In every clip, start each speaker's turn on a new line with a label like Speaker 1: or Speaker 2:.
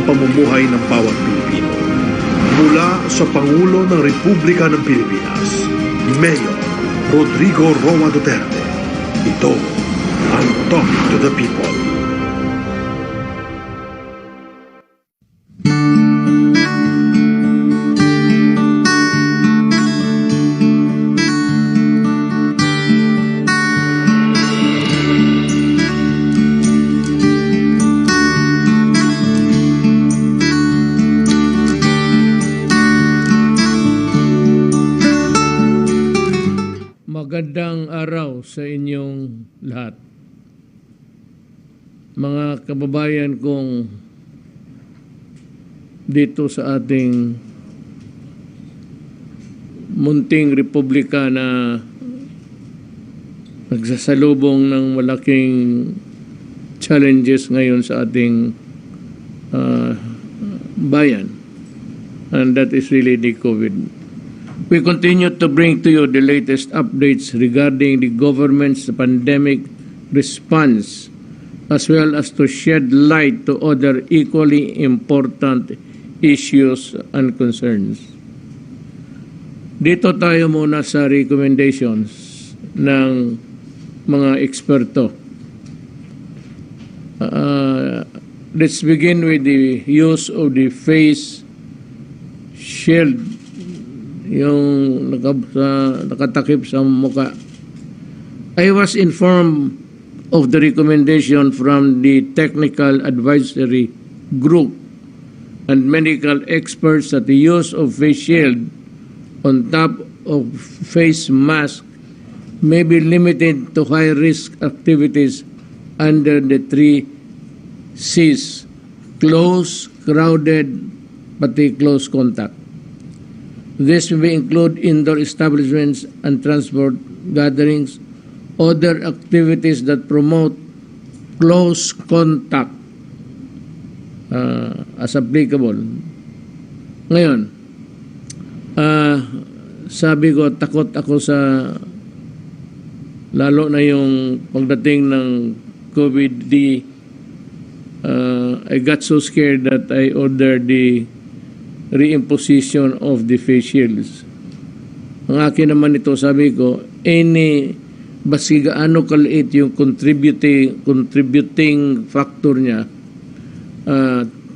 Speaker 1: pamumuhay ng bawat Pilipino. Mula sa Pangulo ng Republika ng Pilipinas, Mayor Rodrigo Duterte. Ito ang Talk to the People.
Speaker 2: Magandang araw sa inyong lahat. Mga kababayan kong dito sa ating munting republika na nagsasalubong ng malaking challenges ngayon sa ating bayan. And that is really the COVID. We continue to bring to you the latest updates regarding the government's pandemic response, as well as to shed light to other equally important issues and concerns. Dito tayo muna sa recommendations ng mga eksperto. Let's begin with the use of the face shield, yung nakatakip sa muka. I was informed of the recommendation from the Technical Advisory Group and medical experts that the use of face shield on top of face mask may be limited to high-risk activities under the 3 C's: close, crowded, pati close contact. This may include indoor establishments and transport gatherings, other activities that promote close contact as applicable. Ngayon, sabi ko, takot ako sa lalo na yung pagdating ng COVID. I got so scared that I ordered the reimposition of the face shields. Ang akin naman ito, sabi ko, basi gaano kaliit yung contributing factor niya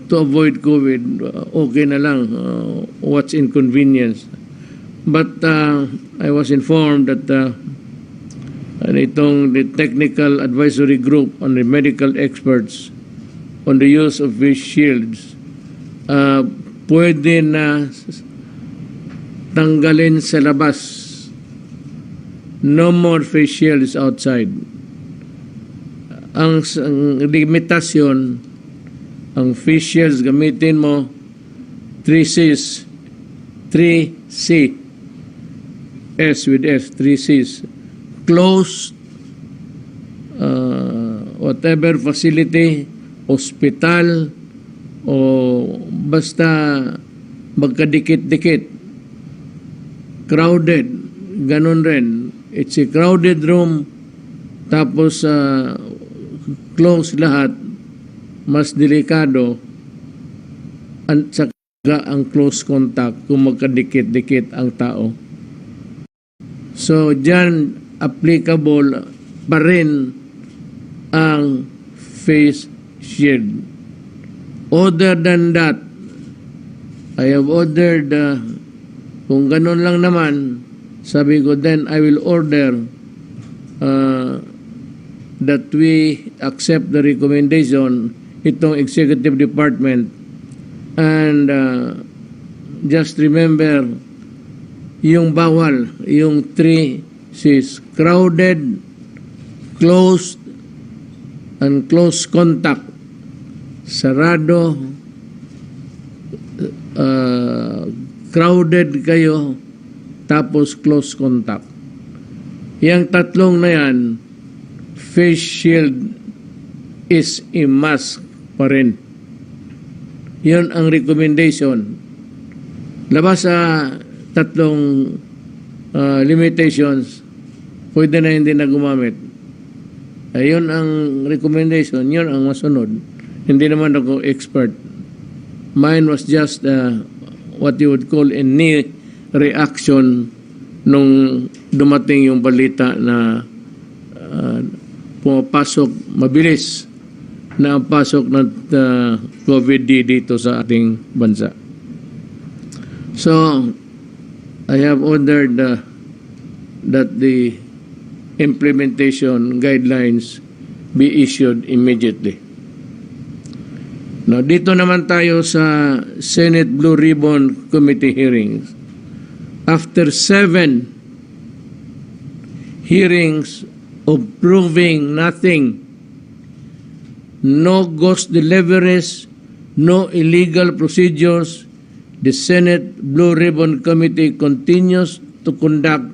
Speaker 2: to avoid COVID, okay na lang, what's inconvenience. But I was informed that the Technical Advisory Group on the medical experts on the use of face shields pwede na tanggalin sa labas. No more face shields outside. Ang limitasyon, ang face shields gamitin mo 3 C, S with S, 3 C's. Closed, whatever facility, hospital, o basta magkadikit-dikit. Crowded, ganun rin. It's a crowded room, tapos close lahat, mas delikado at saka ang close contact kung magkadikit-dikit ang tao. So, dyan applicable pa rin ang face shield. Other than that, I have ordered, kung ganun lang naman, sabi ko, then I will order that we accept the recommendation, itong executive department, and just remember, yung bawal, yung 3 C's, crowded, closed, and close contact. Sarado, crowded kayo, tapos close contact. Yang tatlong na yan, face shield is a must pa rin. Yun ang recommendation. Labas sa tatlong limitations, pwede na hindi na gumamit. Ayun ang recommendation, yun ang masunod. Hindi naman ako expert. Mine was just what you would call a knee reaction nung dumating yung balita na pumapasok mabilis na ang pasok ng COVID dito sa ating bansa. So, I have ordered that the implementation guidelines be issued immediately. Now, dito naman tayo sa Senate Blue Ribbon Committee hearings. After 7 hearings of proving nothing, no ghost deliveries, no illegal procedures, the Senate Blue Ribbon Committee continues to conduct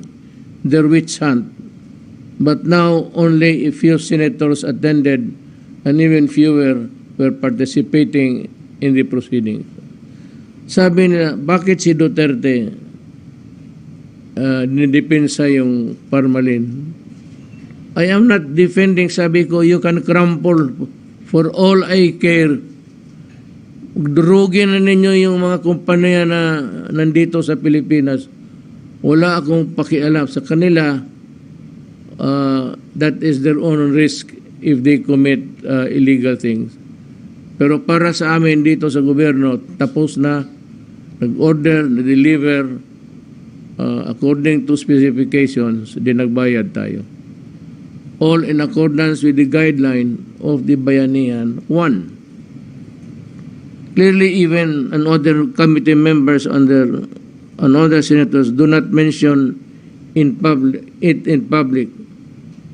Speaker 2: their witch hunt. But now only a few senators attended and even fewer were participating in the proceedings. Sabi nila, bakit si Duterte nidepensa yung Parmalin? I am not defending, sabi ko, you can crumple for all I care. Durugin na ninyo yung mga kumpanya na nandito sa Pilipinas. Wala akong pakialam sa kanila. That is their own risk if they commit illegal things. Pero para sa amin dito sa gobyerno, tapos na, nag-order, na-deliver, according to specifications, din nagbayad tayo. All in accordance with the guideline of the Bayanihan 1. Clearly, even other committee members and other senators do not mention in public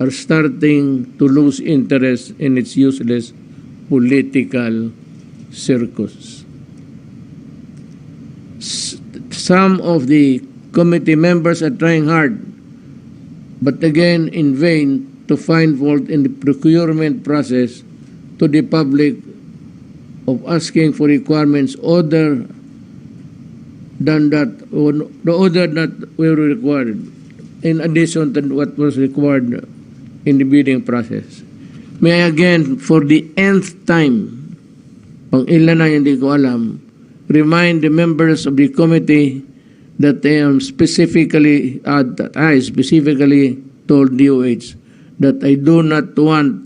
Speaker 2: are starting to lose interest in its useless political circus. Some of the committee members are trying hard, but again in vain, to find fault in the procurement process to the public of asking for requirements other than that, or the other that were required, in addition to what was required in the bidding process. May I again, for the nth time, pang ilan na hindi ko alam, remind the members of the committee that I specifically told DOH that I do not want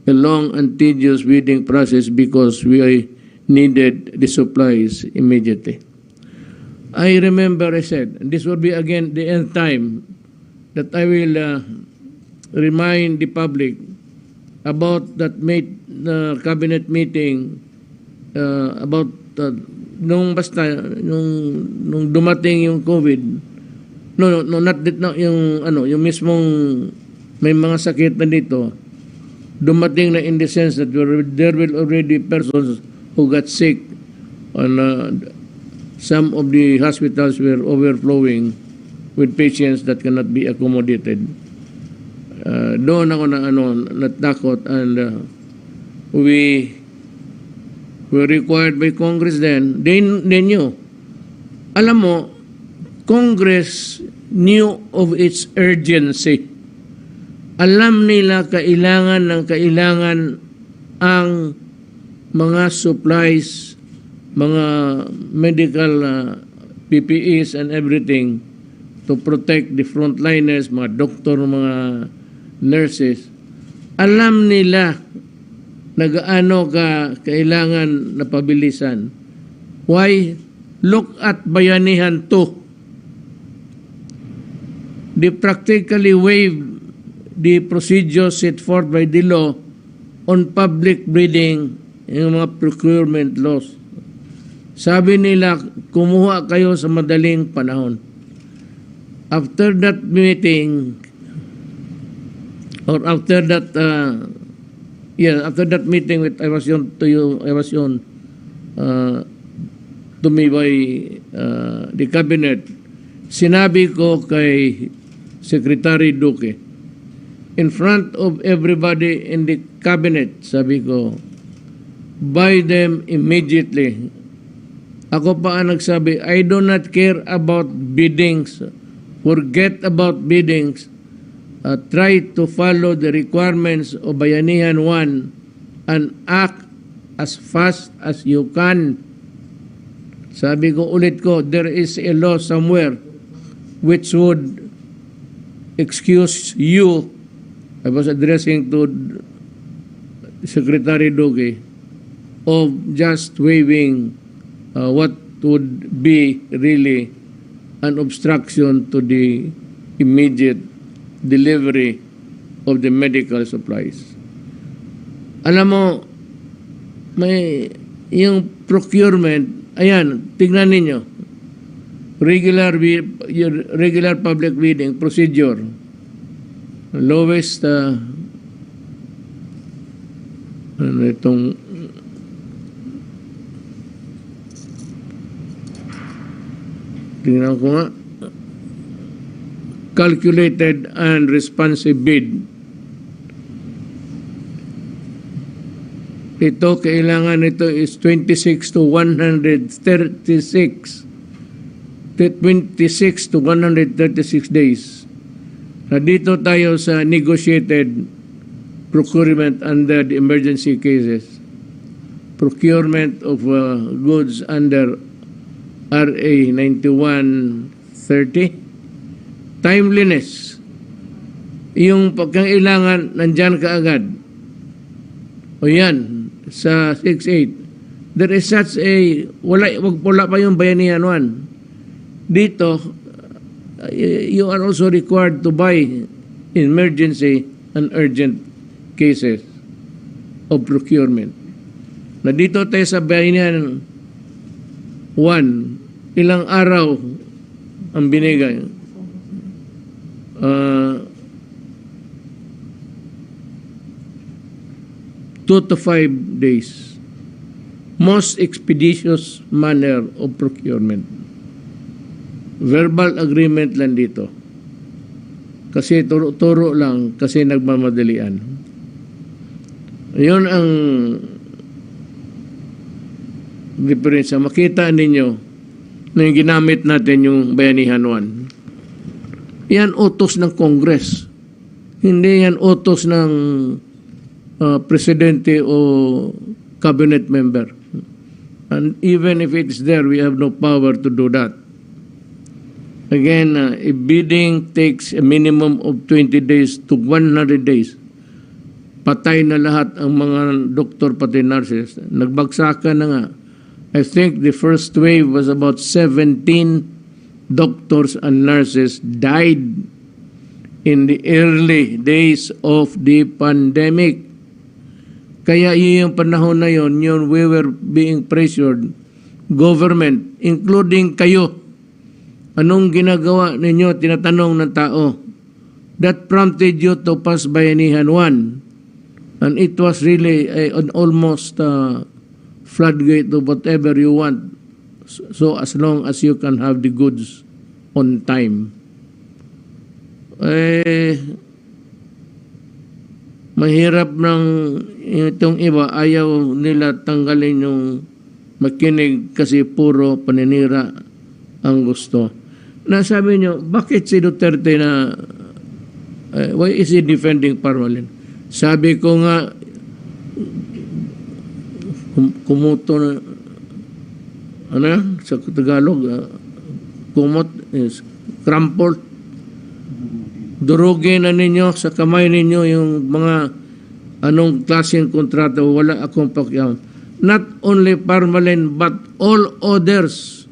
Speaker 2: a long and tedious bidding process because we needed the supplies immediately. I remember I said, and this will be again the nth time, that I will remind the public about that cabinet meeting about nung dumating yung COVID. Yung mismong may mga sakit na dito, dumating na in the sense that there will already persons who got sick and some of the hospitals were overflowing with patients that cannot be accommodated. Doon ako natakot, and we were required by Congress then. They knew. Alam mo, Congress knew of its urgency. Alam nila kailangan ang mga supplies, mga medical PPEs and everything to protect the frontliners, mga doktor, mga nurses. Alam nila na gaano kailangan na pabilisan. Why? Look at Bayanihan 2. They practically waived the procedure set forth by the law on public bidding, yung mga procurement laws. Sabi nila, kumuha kayo sa madaling panahon. After that meeting, or after that meeting with I was shown to me by the cabinet, sinabi ko kay Secretary Duque, in front of everybody in the cabinet, sabi ko, buy them immediately. Ako pa ang nagsabi, I do not care about biddings. Forget about biddings. Try to follow the requirements of Bayanihan 1 and act as fast as you can. Sabi ko, ulit ko, there is a law somewhere which would excuse you, I was addressing to Secretary Duque, of just waiving what would be really an obstruction to the immediate delivery of the medical supplies. Alam mo, may yung procurement, ayan, tignan ninyo, regular public bidding procedure, lowest itong tingnan ko nga, calculated and responsive bid. Ito, kailangan ito is 26 to 136. 26 to 136 days. Dito tayo sa negotiated procurement under the emergency cases. Procurement of goods under RA 9130. Timeliness. Yung pagkailangan, nandyan kaagad. O yan, sa 6.8. There is such a, wala pa yung bayanihan 1. Dito, you are also required to buy emergency and urgent cases of procurement. Na dito tayo sa bayanihan 1, ilang araw ang binigay. 2 to 5 days. Most expeditious manner of procurement. Verbal agreement lang dito. Kasi turo-turo lang, kasi nagmamadalian. Yun ang diferensya. Makita ninyo na yung ginamit natin yung Bayanihan 1. Yan utos ng Congress. Hindi yan utos ng presidente o cabinet member. And even if it's there, we have no power to do that. Again, a bidding takes a minimum of 20 days to 100 days. Patay na lahat ang mga doktor pati nurses. Nagbagsakan na nga. I think the first wave was about 17 doctors and nurses died in the early days of the pandemic. Kaya yung panahon na yon, we were being pressured, government, including kayo. Anong ginagawa ninyo? Tinatanong ng tao. That prompted you to pass Bayanihan 1. And it was really an almost floodgate to whatever you want. So as long as you can have the goods on time. Mahirap ng itong iba, ayaw nila tanggalin yung makinig kasi puro paninira ang gusto. Nasabi nyo, bakit si Duterte na, why is he defending Parmalin? Sabi ko nga, kumuto na, sa Tagalog, kumot is crumpled. Durugin na ninyo sa kamay ninyo yung mga anong klaseng kontrata, wala akong pakialam. Not only Parmalin but all others.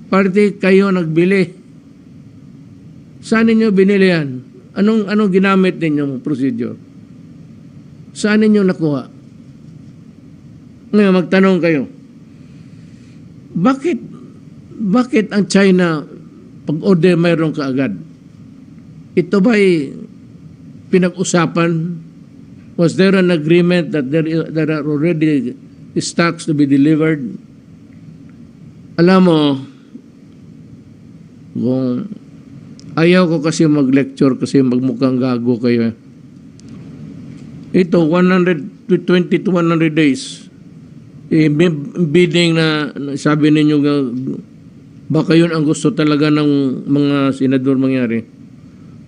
Speaker 2: Parte kayo nagbili. Saan ninyo binili yan? Anong ginamit ninyong procedure? Saan ninyo nakuha? Ngayon, magtanong kayo. Bakit ang China pag-order mayroon kaagad? Ito ba'y pinag-usapan? Was there an agreement that there are already stocks to be delivered? Alam mo, kung ayaw ko kasi mag-lecture kasi magmukhang gago kayo. Ito, 120 to 100 days. Bidding na sabi ninyo baka yun ang gusto talaga ng mga senador mangyari.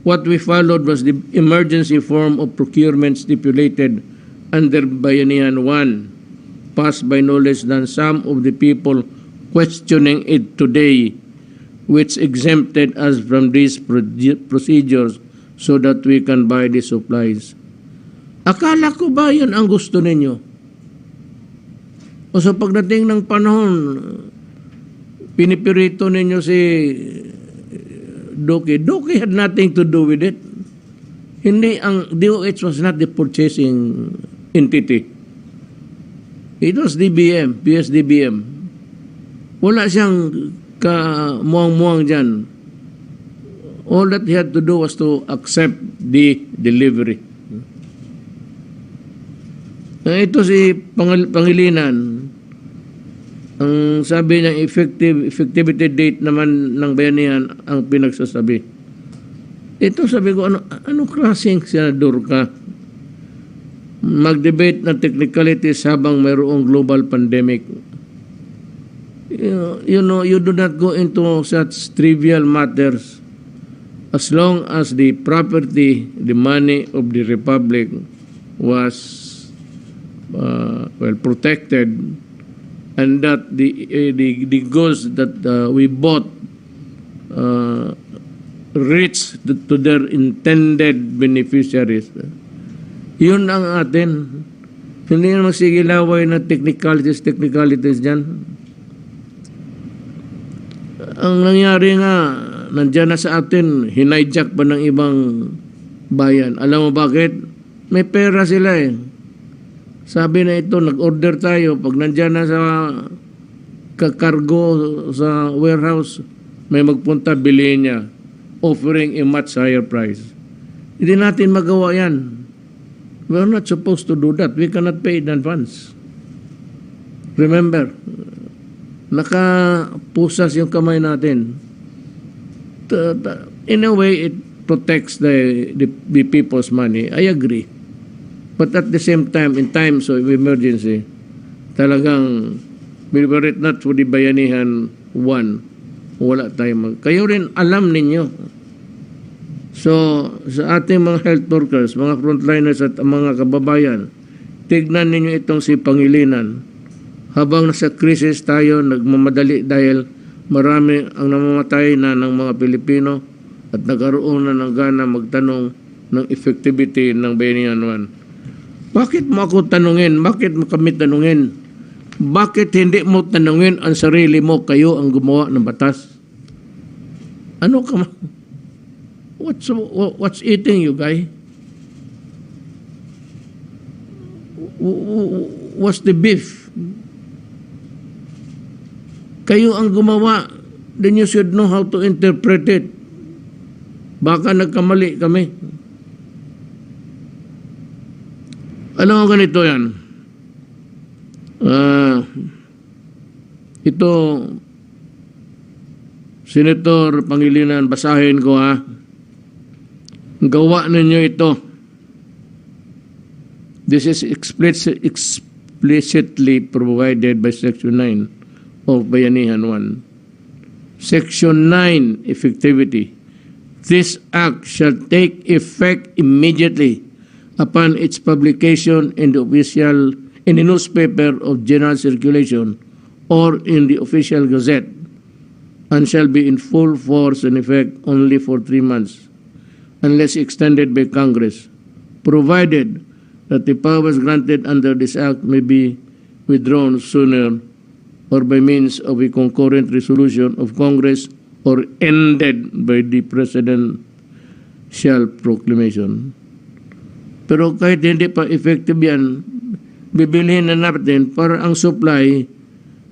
Speaker 2: What we followed was the emergency form of procurement stipulated under Bayanihan 1. passed by no less than some of the people questioning it today, which exempted us from these procedures so that we can buy the supplies. Akala ko ba yan ang gusto ninyo? O sa pagdating ng panahon, pinipirito ninyo si Doki. Doki had nothing to do with it. Hindi, ang DOH was not the purchasing entity. It was DBM, PSDBM. Wala siyang kamuang-muang dyan. All that he had to do was to accept the delivery. Ito si Pangilinan, ang sabi ng effectivity date naman ng bayanihan ang pinagsasabi. Ito sabi ko, ano klaseng senador ka? Mag-debate ng technicalities habang mayroong global pandemic. You know, you do not go into such trivial matters as long as the property, the money of the Republic was protected, and that the goods that we bought reached to their intended beneficiaries. Yun ang atin. Hindi na magsigilaway na technicalities dyan. Ang nangyari nga, nandyan na sa atin, hinijak pa ng ibang bayan. Alam mo bakit? May pera sila eh. Sabi na ito, nag-order tayo. Pag nandyan na sa kakargo sa warehouse, may magpunta, bilhin niya, offering a much higher price. Hindi natin magawa yan. We're not supposed to do that. We cannot pay in advance. Remember, nakapusas yung kamay natin. In a way, it protects the people's money. I agree. But at the same time, in times of emergency, talagang, were it not for the bayanihan, wala tayong kayo rin alam ninyo. So, sa ating mga health workers, mga frontliners at mga kababayan, tignan ninyo itong si Pangilinan. Habang nasa krisis tayo, nagmamadali dahil marami ang namamatay na ng mga Pilipino at nagkaroon na ng gana magtanong ng effectivity ng Bayanihan 1. Bakit mo ako tanungin? Bakit mo kami tanungin? Bakit hindi mo tanungin ang sarili mo, kayo ang gumawa ng batas? Ano ka? What's eating you, guy? What's the beef? Kayo ang gumawa. Then you should know how to interpret it. Baka nagkamali kami. Alam mo ganito yan. Ito, Senator Pangilinan, basahin ko ha. Gawa ninyo ito. This is explicitly provided by Section 9 of Bayanihan 1. Section 9, effectivity. This act shall take effect immediately upon its publication in the newspaper of general circulation or in the official gazette, and shall be in full force and effect only for 3 months, unless extended by Congress, provided that the powers granted under this act may be withdrawn sooner or by means of a concurrent resolution of Congress or ended by the presidential proclamation. Pero kahit hindi pa effective yan, bibilhin na natin para ang supply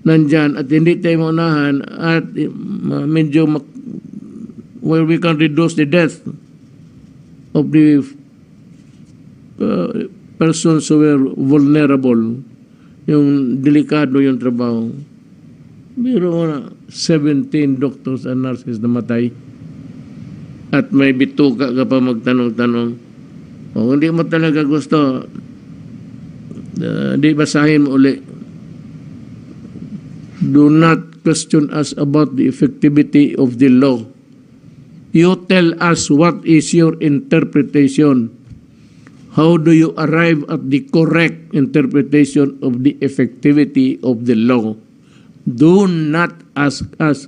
Speaker 2: nandyan at hindi tayo maunahan at medyo where we can reduce the death of the persons who were vulnerable, yung delikado yung trabaho. Biro mo na 17 doctors and nurses na matay at may bituka ka pa magtanong-tanong. O hindi mo talaga gusto, di basahin mo uli. Do not question us about the effectivity of the law. You tell us what is your interpretation. How do you arrive at the correct interpretation of the effectivity of the law? Do not ask us.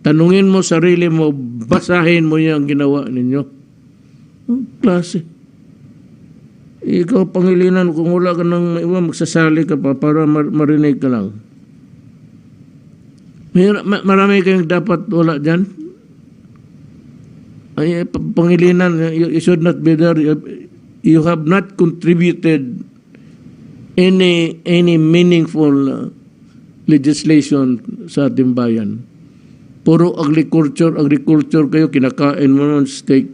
Speaker 2: Tanungin mo sarili mo, basahin mo yung ginawa ninyo. Klase. Ikaw, Pangilinan, kung wala ka ng iba, magsasali ka pa para marinig ka lang. Marami kayong dapat wala dyan. Ay, Pangilinan, you should not be there. You have not contributed any meaningful legislation sa ating bayan. Puro agriculture kayo, kinakain mo ng steak.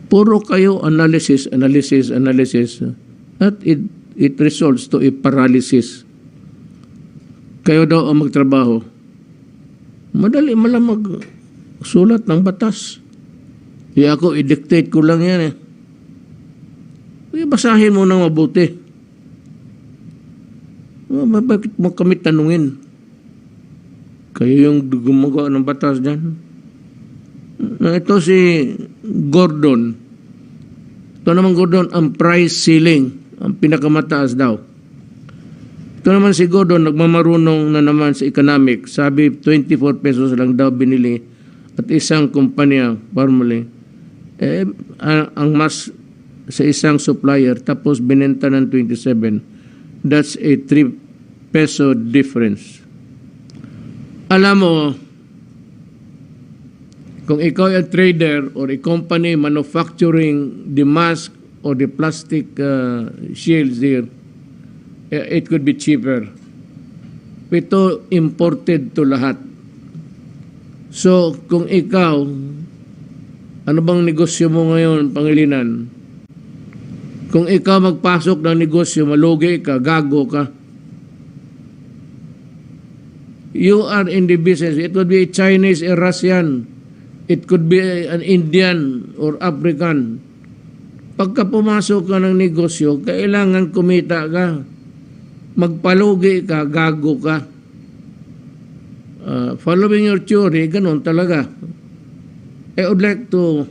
Speaker 2: Puro kayo analysis, at it results to a paralysis. Kayo daw ang magtrabaho. Madali malamang sulat ng batas. Di ako, i-dictate ko lang yan eh. Basahin mo nang mabuti. Bakit mo kami tanungin? Kayo yung gumagawa ng batas dyan. Ito si Gordon. Ito naman Gordon, ang price ceiling. Ang pinakamataas daw. Ito naman si Gordon, nagmamarunong na naman sa economic. Sabi, 24 pesos lang daw binili. At isang kumpanya, formally, ang mas sa isang supplier, tapos binenta ng 27. That's a 3 peso difference. Alam mo, kung ikaw ay a trader or a company manufacturing the mask or the plastic shields here, it could be cheaper. Ito imported to lahat. So, kung ikaw, ano bang negosyo mo ngayon, Pangilinan? Kung ikaw magpasok ng negosyo, malugi ka, gago ka. You are in the business. It could be a Chinese, a Russian. It could be an Indian or African. Pagka pumasok ka ng negosyo, kailangan kumita ka. Magpalugi ka, gago ka. Following your theory, ganun talaga. I would like to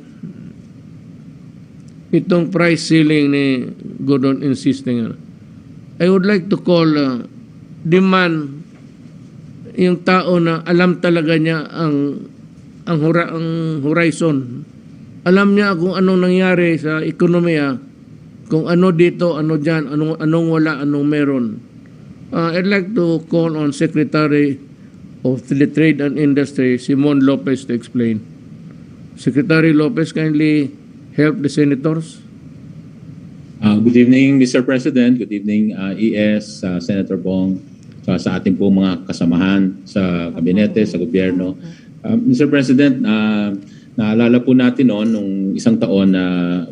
Speaker 2: itong price ceiling ni Gordon insisting. I would like to call demand yung tao na alam talaga niya ang horizon. Alam niya kung anong nangyari sa ekonomiya, kung ano dito, ano dyan, anong wala, anong meron. I'd like to call on Secretary of the Trade and Industry, Simon Lopez, to explain. Secretary Lopez, kindly help the senators.
Speaker 3: Good evening, Mr. President. Good evening, ES, Senator Bong, sa ating po mga kasamahan sa kabinete, sa gobyerno. Mr. President, naalala po natin nung isang taon na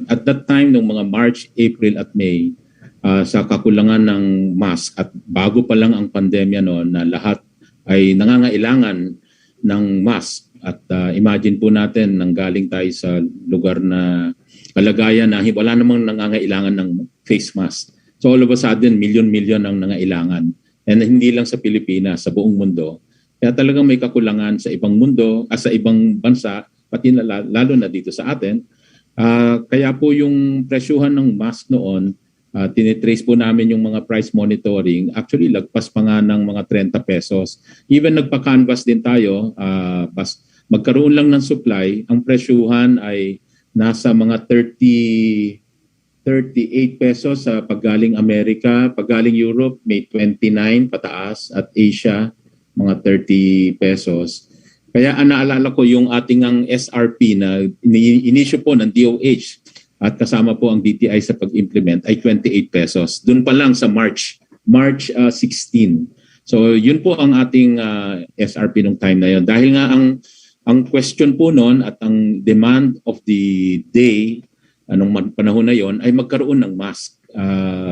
Speaker 3: at that time, nung mga March, April at May, sa kakulangan ng mask at bago pa lang ang pandemya na lahat ay nangangailangan ng mask. At imagine po natin, nanggaling tayo sa lugar na kalagayan na wala namang nangangailangan ng face mask. So all of a sudden, milyon-milyon ang nangailangan. And hindi lang sa Pilipinas, sa buong mundo. Kaya talagang may kakulangan sa ibang mundo, sa ibang bansa, pati lalo na dito sa atin. Kaya po yung presyuhan ng mask noon, tinitrace po namin yung mga price monitoring. Actually, lagpas pa nga ng mga 30 pesos. Even nagpa-canvas din tayo, magkaroon lang ng supply, ang presyuhan ay nasa mga 38 pesos sa paggaling Amerika, paggaling Europe may 29 pataas at Asia mga 30 pesos. Kaya naalala ko yung ating ang SRP na inisyu po ng DOH at kasama po ang DTI sa pag-implement ay 28 pesos. Doon pa lang sa March 16. So yun po ang ating SRP nung time na yun. Dahil nga ang question po noon at ang demand of the day anong panahon na yon ay magkaroon ng mask,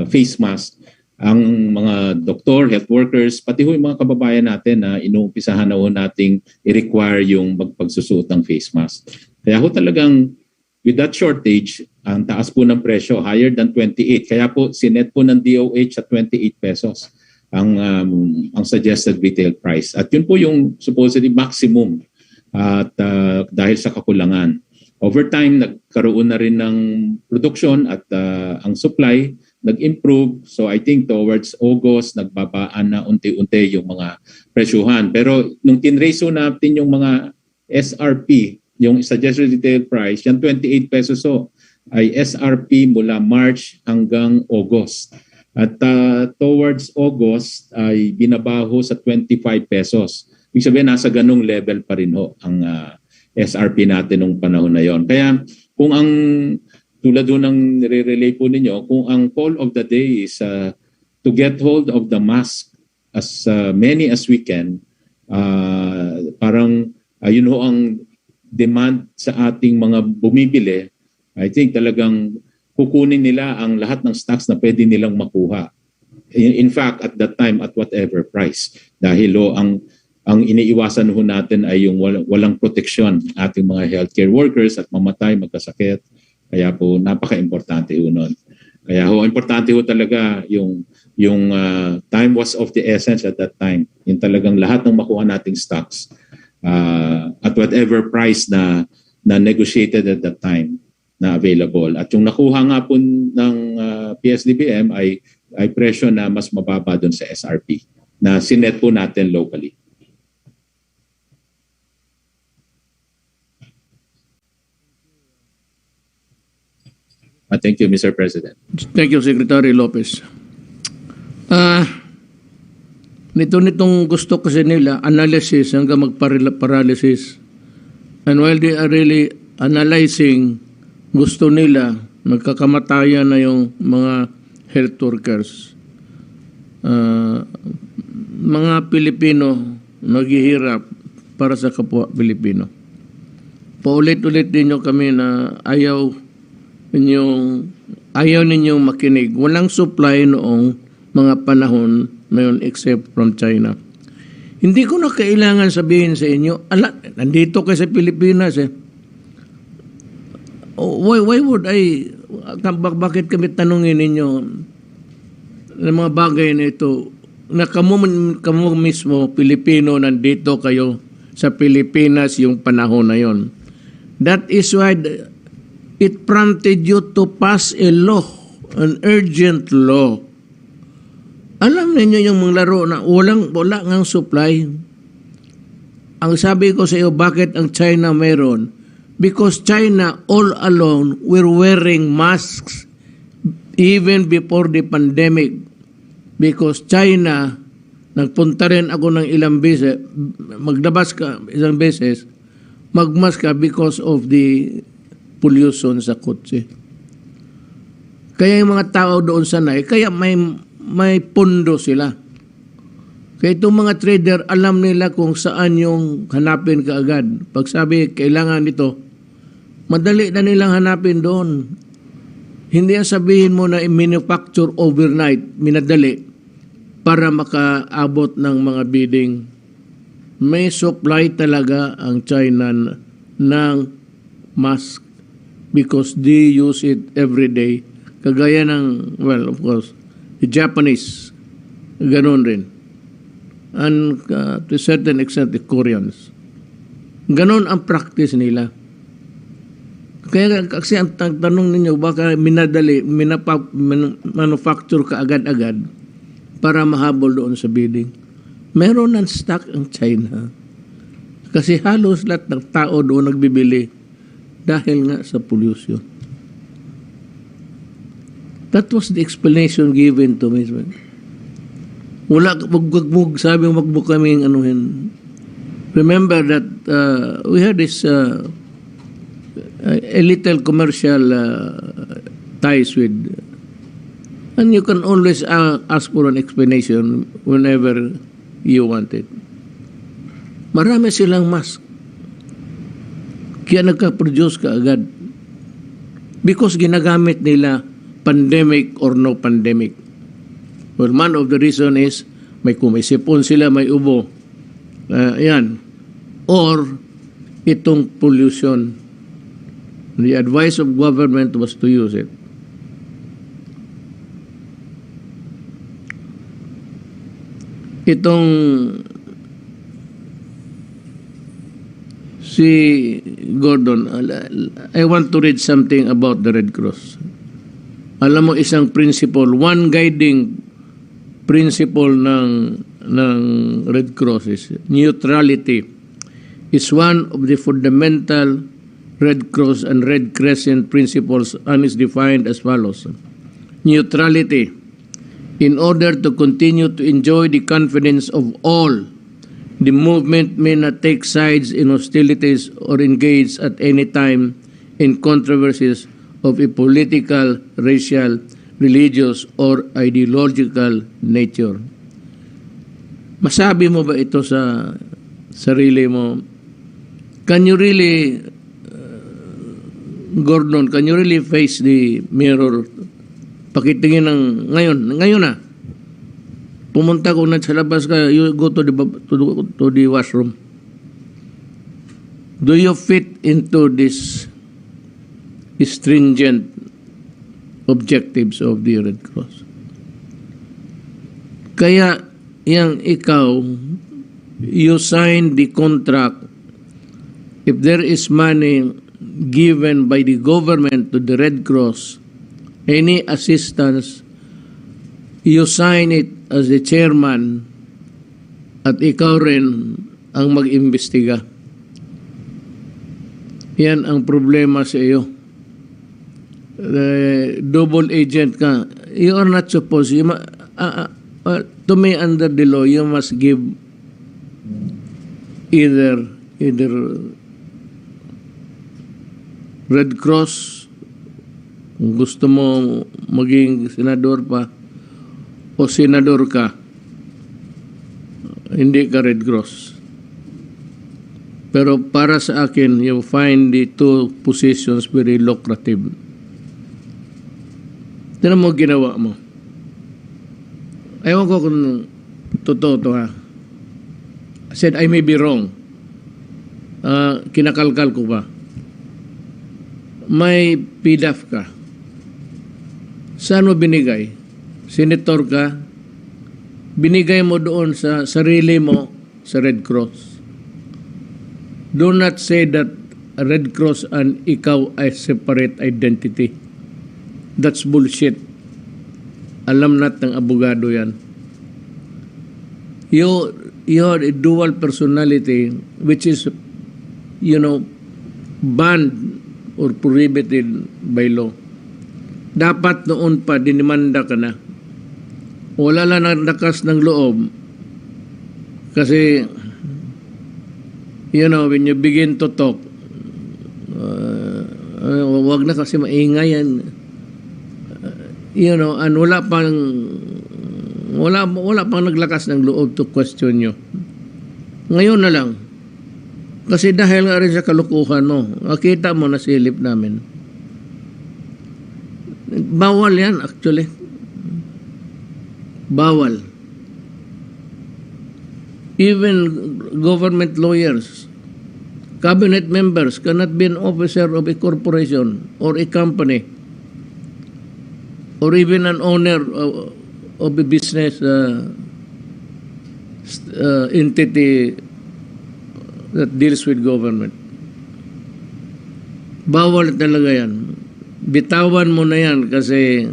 Speaker 3: face mask. Ang mga doktor, health workers, pati ho yung mga kababayan natin na inuumpisahan na ho nating i-require yung magpagsusuot ng face mask. Kaya ho talagang with that shortage, ang taas po ng presyo, higher than 28. Kaya po sinet po ng DOH at 28 pesos. ang suggested retail price. At yun po yung supposedly maximum at dahil sa kakulangan. Over time, nagkaroon na rin ng production at ang supply nag-improve. So I think towards August, nagbabaan na unti-unti yung mga presyuhan. Pero nung tinrace natin yung mga SRP, yung suggested retail price, yan 28 pesos ay SRP mula March hanggang August. At towards August ay binabaho sa 25 pesos. Ibig sabihin, nasa ganung level pa rin ang SRP natin nung panahon na yon. Kaya kung ang tulad doon ng nire-relay po ninyo, kung ang call of the day is to get hold of the mask as many as we can, parang yun ho ang demand sa ating mga bumibili, I think talagang kukunin nila ang lahat ng stocks na pwede nilang makuha. In fact, at that time, at whatever price. Dahil ang iniiwasan ho natin ay yung walang proteksyon ating mga healthcare workers at mamatay, magkasakit. Kaya po napaka-importante ho nun. Kaya ho, importante ho talaga yung time was of the essence at that time. Yung talagang lahat ng makuha nating stocks at whatever price na negotiated at that time na available. At yung nakuha nga po ng PSDBM ay presyo na mas mababa doon sa SRP na sinet po natin locally. Thank you, Mr. President.
Speaker 2: Thank you, Secretary Lopez. Nitong gusto kasi nila, analysis hanggang magparalysis. And while they are really analyzing, gusto nila, nagkakamatayan na yung mga health workers. Mga Pilipino naghihirap para sa kapwa Pilipino. Paulit-ulit ninyo kami na ayaw ninyong makinig. Walang supply noong mga panahon na yun except from China. Hindi ko na kailangan sabihin sa inyo, nandito kayo sa Pilipinas why would bakit kami tanungin ninyo ng mga bagay na ito na kamu mismo, Pilipino, nandito kayo sa Pilipinas yung panahon na yon. That is why it prompted you to pass a law, an urgent law. Alam niyo yung mga laro na wala ngang supply. Ang sabi ko sa iyo, bakit ang China mayroon? Because China all along were wearing masks even before the pandemic. Because China, nagpunta rin ako ng ilang beses, maglabas ka isang beses, magmask ka because of the pollution sa kotse. Kaya yung mga tao doon sanay, kaya may pondo sila. Kaya itong mga trader, alam nila kung saan yung hanapin kaagad. Pag sabi, kailangan nito, madali na nilang hanapin doon. Hindi ang sabihin mo na i-manufacture overnight, minadali, para makaabot ng mga bidding. May supply talaga ang China ng mask because they use it every day. Kagaya ng, well, of course, the Japanese, ganoon rin. And to a certain extent, the Koreans. Ganon ang practice nila. Kaya kasi ang tanong ninyo, baka minadali, manufacture ka agad-agad para mahabol doon sa bidding. Meron ng stock ang China. Kasi halos lahat ng tao doon nagbibili dahil nga sa pollution. That was the explanation given to me. Wala, sabi mo, kaming anuhin. Remember that we had this a little commercial ties with, and you can always ask for an explanation whenever you want it. Marami silang mask. Kaya nagka-produce ka agad. Because ginagamit nila pandemic or no pandemic. Well, one of the reason is may kumisipon sila, may ubo. Yan. Or itong pollution. The advice of government was to use it. itong si Gordon, I want to read something about the Red Cross. Alam mo, isang principle, one guiding principle ng Red Cross is neutrality is one of the fundamental Red Cross and Red Crescent principles and is defined as follows. Neutrality, in order to continue to enjoy the confidence of all, the movement may not take sides in hostilities or engage at any time in controversies of a political, racial, religious, or ideological nature. Masabi mo ba ito sa sarili mo? Can you really, Gordon, can you really face the mirror? Pakitingin ng ngayon na. Pumunta ko na sa labas ka, you go to the washroom. Do you fit into this stringent objectives of the Red Cross? Kaya yang ikaw, you sign the contract. If there is money given by the government to the Red Cross, any assistance, you sign it as the chairman at ikaw rin ang mag-imbestiga. Yan ang problema sa iyo. Double agent ka. You are not supposed, to me under the law, you must give either Red Cross, kung gusto mo maging senador pa, o senador ka, hindi ka Red Cross. Pero para sa akin, you find the two positions very lucrative. Tinan mo ginawa mo. Ayaw ko kung totoo to ha. I said I may be wrong. Kinakalkal ko ba? May PDAF ka. Saan mo binigay? Senator ka, binigay mo doon sa sarili mo sa Red Cross. Do not say that Red Cross and ikaw ay separate identity. That's bullshit. Alam natin ng abogado yan. You are a dual personality which is, banned or prohibited by law. Dapat noon pa dinimanda ka na. Wala lang nakas ng loob. Kasi, when you begin to talk, wag na kasi maingay yan. And wala pang naglakas ng loob to question nyo. Ngayon na lang. Kasi dahil nga rin sa kalukuhan mo, nakita mo na silip namin. Bawal yan actually. Bawal. Even government lawyers, cabinet members cannot be an officer of a corporation or a company or even an owner of a business entity that deals with government. Bawal talaga yan. Bitawan mo na yan kasi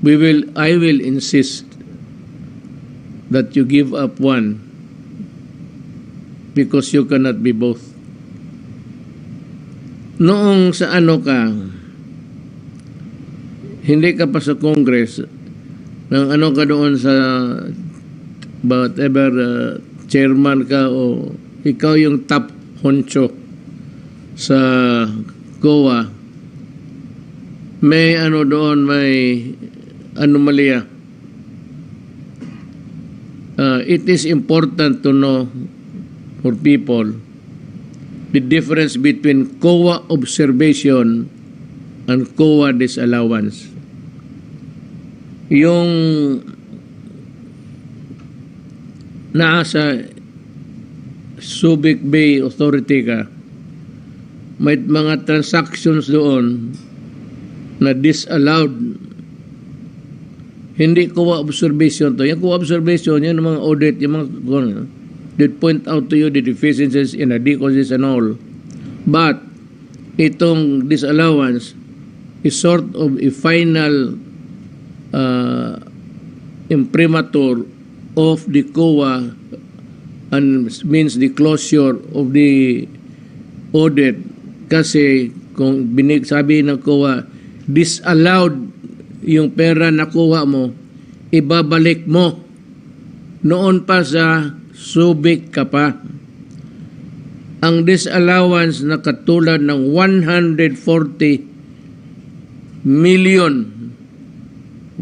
Speaker 2: I will insist that you give up one because you cannot be both. Noong sa ka, hindi ka pa sa Congress, nang ka doon sa whatever chairman ka o ikaw yung top honcho sa COA, may doon, may anomalya. It is important to know for people the difference between COA observation and COA disallowance. Yung nasa Subic Bay Authority ka, may mga transactions doon na disallowed. Hindi kuha observation to. Yung kuha observation, yung mga audit, yung mga they point out to you the deficiencies, inadequacies and all. But itong disallowance is sort of a final imprimatur of the COA and means the closure of the audit kasi kung sabi ng COA disallowed yung pera na kuha mo, ibabalik mo noon pa sa subik ka pa. Ang disallowance na katulad ng 140 million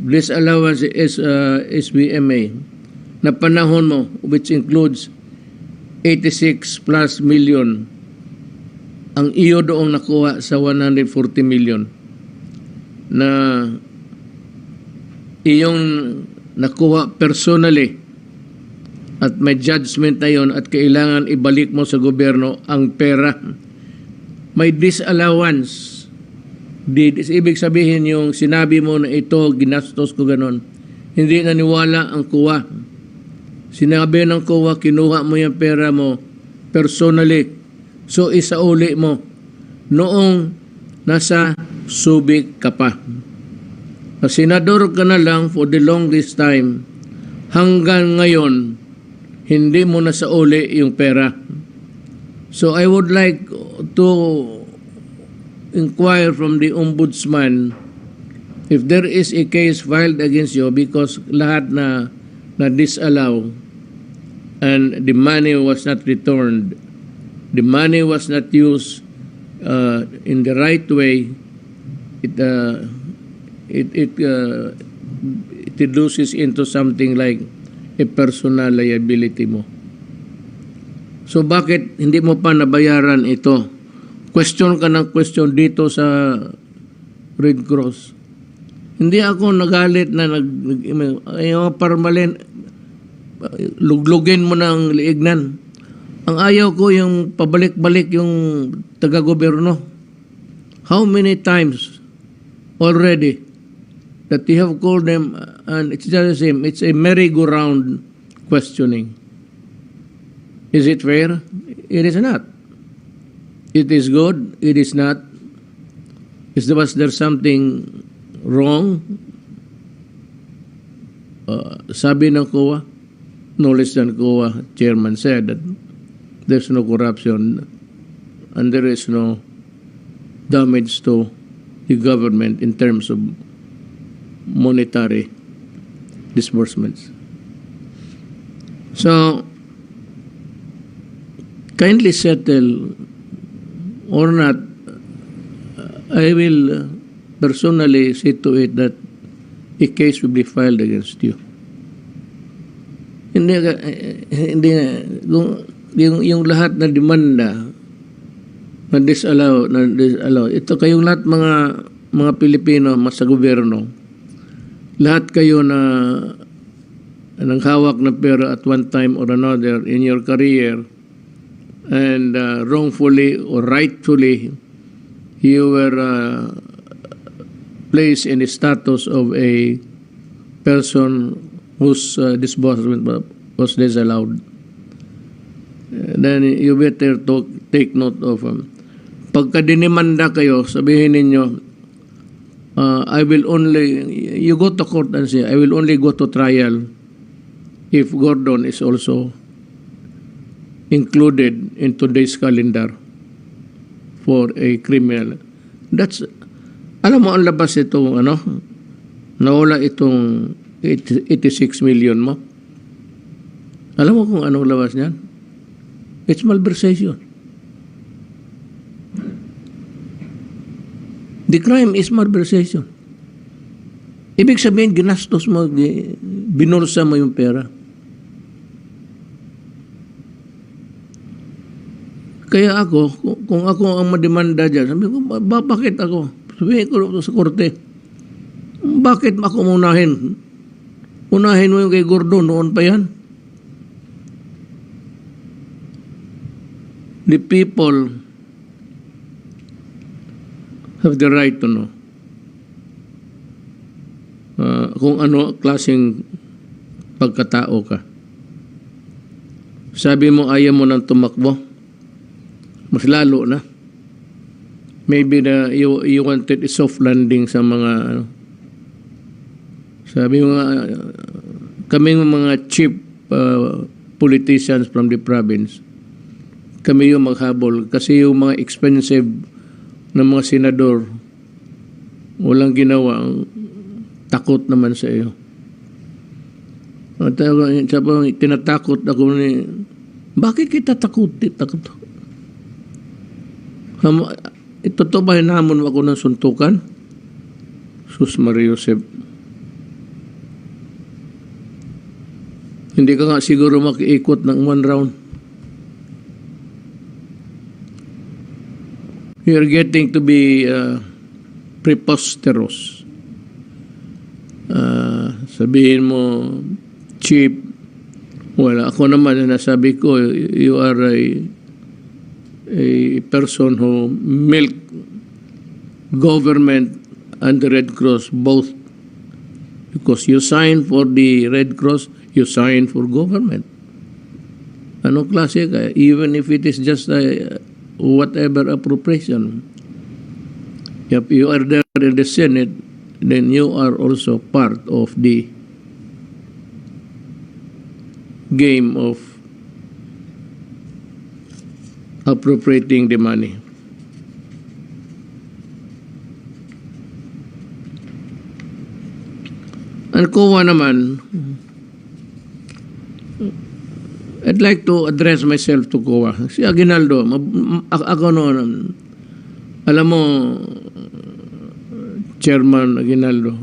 Speaker 2: disallowance is SBMA na panahon mo, which includes 86 plus million ang iyo doong nakuha sa 140 million na iyong nakuha personally at may judgment na yon at kailangan ibalik mo sa gobyerno ang pera. May disallowance. Ibig sabihin yung sinabi mo na ito, ginastos ko ganon. Hindi naniwala ang kuha. Sinabi ng kuha, kinuha mo yung pera mo personally. So isauli mo noong nasa subik ka pa. Senador ka na lang for the longest time hanggang ngayon hindi mo na sauli yung pera. So I would like to inquire from the ombudsman if there is a case filed against you because lahat na disallow and the money was not returned, the money was not used in the right way, it reduces into something like a personal liability mo. So bakit hindi mo pa nabayaran ito? Question ka ng question dito sa Red Cross. Hindi ako nagalit na ayaw parmalin, luglugin mo ng liignan. Ang ayaw ko yung pabalik-balik yung taga-gobyerno. How many times already that you have called them and it's just the same. It's a merry-go-round questioning. Is it fair? It is not. It is good. It is not. Was there something wrong? Sabi ng COA, no less than COA chairman said that there's no corruption and there is no damage to the government in terms of monetary disbursements. So, kindly settle or not, I will personally see to it that a case will be filed against you. Hindi yung lahat na demanda na disallow. Ito kayong lahat mga Pilipino sa gobyerno. Lahat kayo na nanghawak ng pera at one time or another in your career and wrongfully or rightfully you were placed in the status of a person whose disbursement was disallowed. Then you better take note of pagka dinimanda kayo, sabihin ninyo I will only, you go to court and say, I will only go to trial if Gordon is also included in today's calendar for a criminal. That's, alam mo ang labas itong, nawala itong 86 million mo. Alam mo kung anong labas niyan? It's malversation. The crime is malversation. Ibig sabihin, ginastos mo, binulsa mo yung pera. Kaya ako, kung ako ang mademanda dyan, sabi ko, bakit ako? Sabihin ko sa korte, bakit ako unahin? Unahin mo yung kay Gordon, noon pa yan. The people have the right to know. kung ano klaseng pagkatao ka. Sabi mo ayaw mo nang tumakbo, mas lalo na. Maybe na you wanted a soft landing sa mga sabi mo kaming mga chief politicians from the province, kami yung maghabol kasi yung mga expensive na mga senador walang ginawa, takot naman sa iyo. At tinatakot ako ni, bakit kita takot? Ito to ba hinamon ako ng suntukan? Sus Maria Josep. Hindi ka nga siguro makiikot ng one round. You're getting to be preposterous. Sabihin mo, cheap. Well, ako naman na nasabi ko, you are a person who milk government and the Red Cross both. Because you sign for the Red Cross, you sign for government. Ano klase ka? Even if it is just whatever appropriation. If you are there in the Senate, then you are also part of the game of appropriating the money. Ang COA naman, I'd like to address myself to COA. Si Aguinaldo, ako noon, alam mo, Chairman Aguinaldo,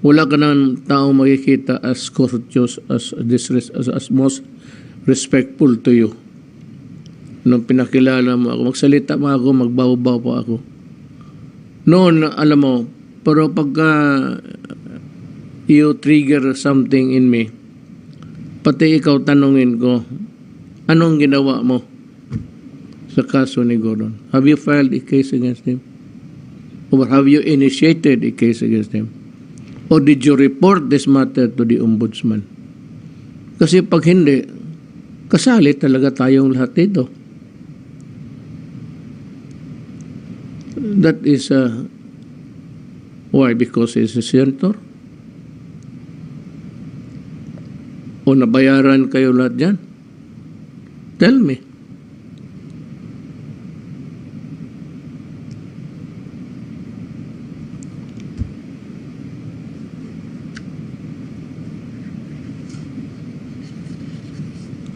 Speaker 2: wala ka ng tao makikita as courteous, as most respectful to you. Nung pinakilala mo ako, magsalita pa ako, magbaw-baw pa ako. Noon, alam mo, pero pagka you trigger something in me, pati ikaw tanungin ko, anong ginawa mo sa kaso ni Gordon? Have you filed a case against him? Or have you initiated a case against him? Or did you report this matter to the ombudsman? Kasi pag hindi, kasali talaga tayong lahat dito. That is why? Because he's a senator? O nabayaran kayo lahat dyan? Tell me.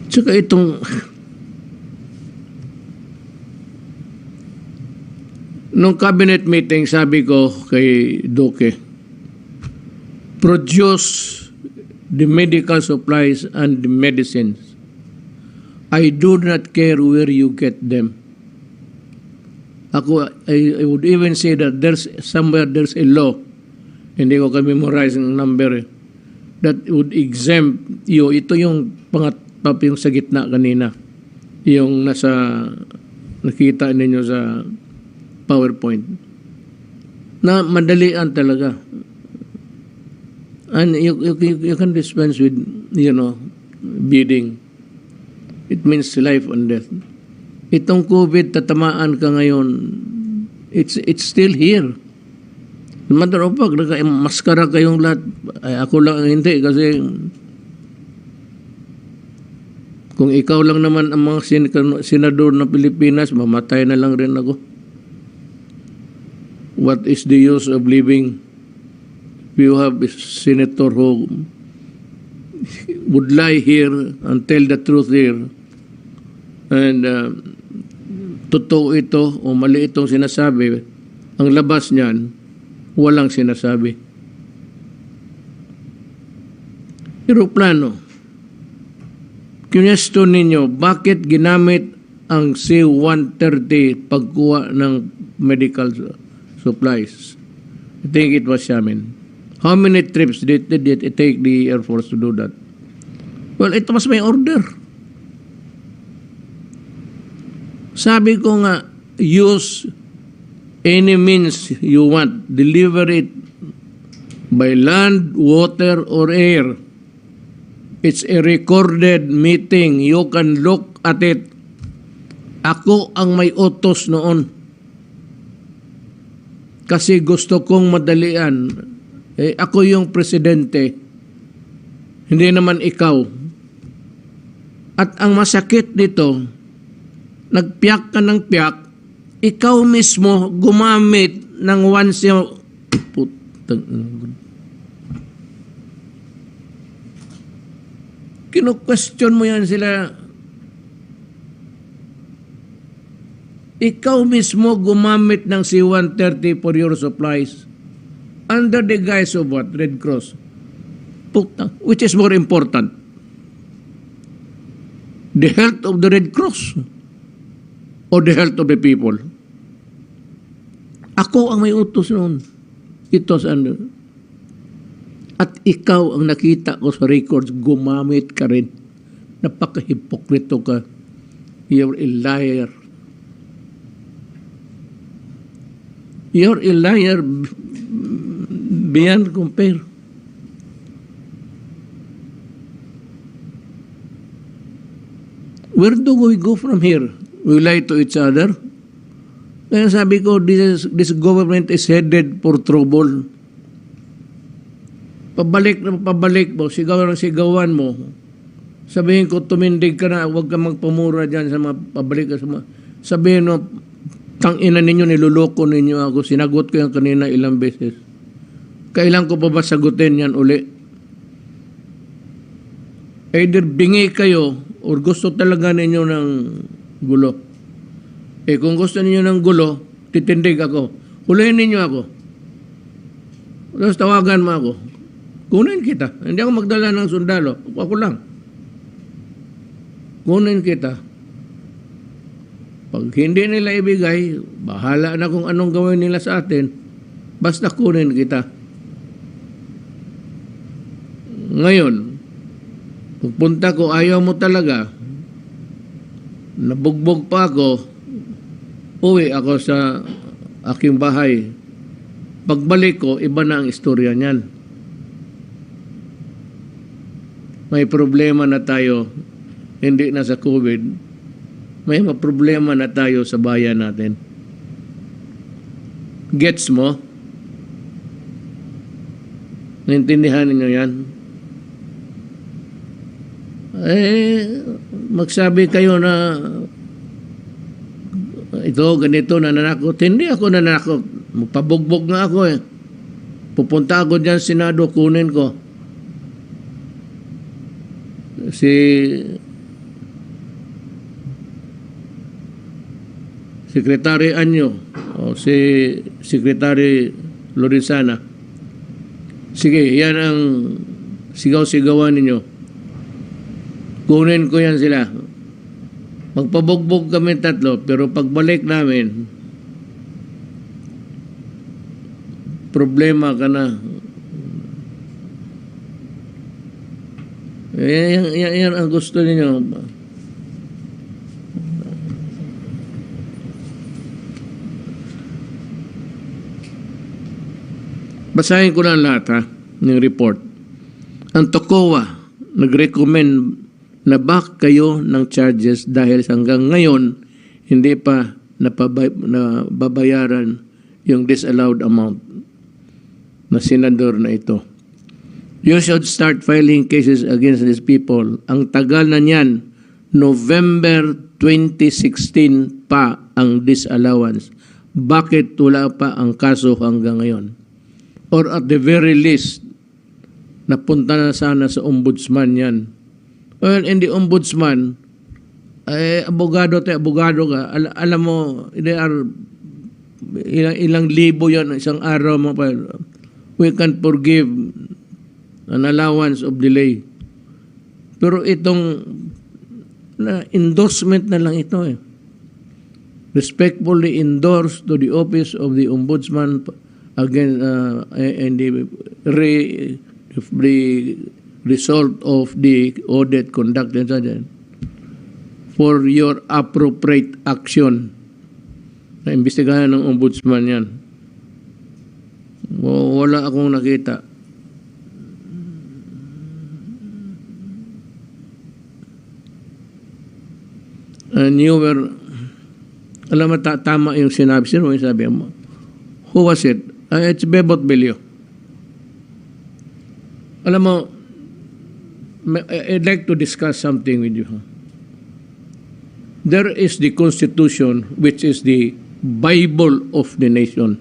Speaker 2: Tsaka itong nung cabinet meeting, sabi ko kay Duque, produce the medical supplies and the medicines. I do not care where you get them. I would even say that there's a law, hindi ko ka-memorize ng number, that would exempt you. Ito yung yung sa gitna kanina, yung nakita ninyo sa PowerPoint, na madalian talaga. And you can dispense with, bidding. It means life and death. Itong COVID, tatamaan ka ngayon, it's still here. Matter of fact, maskara kayong lahat. Ay, ako lang hindi kasi kung ikaw lang naman ang mga senador ng Pilipinas, mamatay na lang rin ako. What is the use of living? You have a senator who would lie here and tell the truth here. And totoo ito o mali itong sinasabi, ang labas niyan, walang sinasabi. Aeroplano. Question ninyo, bakit ginamit ang C-130 pagkuha ng medical supplies? I think it was Xiamen. How many trips did it take the Air Force to do that? Well, it was my order. Sabi ko nga, use any means you want. Deliver it by land, water, or air. It's a recorded meeting. You can look at it. Ako ang may utos noon. Kasi gusto kong madalian. Ako yung presidente. Hindi naman ikaw. At ang masakit dito, nagpiyak ka ng piyak, ikaw mismo gumamit ng once yung... Kino-question mo yan sila. Ikaw mismo gumamit ng C-130 for your supplies. Under the guise of what? Red Cross. Which is more important? The health of the Red Cross or the health of the people? Ako ang may utos noon. Ito sa ano. At ikaw ang nakita ko sa records, gumamit ka rin. Napaka-hipokrito ka. You're a liar. You're a liar beyond compare. Where do we go from here? We lie to each other. Kaya sabi ko, this government is headed for trouble. Pabalik na pabalik mo, sigawan mo. Sabihin ko, tumindig ka na, huwag ka magpamura dyan sa mga pabalik. Sabihin mo, tangina ninyo, niluloko ninyo ako. Sinagot ko yan kanina ilang beses. Kailan ko pa ba sagutin yan uli? Either bingi kayo or gusto talaga ninyo ng gulo. Kung gusto ninyo ng gulo, titindig ako. Hulihin ninyo ako. Tapos tawagan mo ako. Kunin kita. Hindi ako magdala ng sundalo. Ako lang. Kunin kita. Pag hindi nila ibigay, bahala na kung anong gawin nila sa atin. Basta kunin kita. Ngayon, pagpunta ko, ayaw mo talaga. Nabugbog pa ako. Uwi ako sa aking bahay. Pagbalik ko, iba na ang istorya niyan. May problema na tayo, hindi na sa COVID. May problema na tayo sa bayan natin. Gets mo? Naintindihan ninyo yan? Magsabi kayo na ito, ganito, nananakot. Hindi ako nananakot. Pabugbog nga ako . Pupunta ako dyan, Senado, kunin ko. Si Secretary Anyo o si Secretary Lorenzana. Sige, yan ang sigaw-sigawan ninyo. Kunin ko yan sila. Magpabugbog kami tatlo, pero pagbalik namin, problema ka na. Yan ang gusto ninyo. Basahin ko lang lahat ng report. Ang TOCOA nag-recommend na back kayo ng charges dahil hanggang ngayon hindi pa nababayaran yung disallowed amount na senador na ito. You should start filing cases against these people. Ang tagal na niyan, November 2016 pa ang disallowance. Bakit wala pa ang kaso hanggang ngayon? Or at the very least, napunta na sana sa ombudsman yan. Well, in the ombudsman, abogado ka. Alam mo, they are ilang libo yan, isang araw mo pa. We can forgive an allowance of delay. Pero itong endorsement na lang ito . Respectfully endorsed to the office of the ombudsman again and the result of the audit conducted for your appropriate action. Naimbestigahan ng ombudsman yan. Wala akong nakita. And you were, alam mo, tama yung sinabi. Sino yung sabi mo? Who was it? It's Bebot Belio. Alam mo, I'd like to discuss something with you. There is the Constitution, which is the Bible of the nation.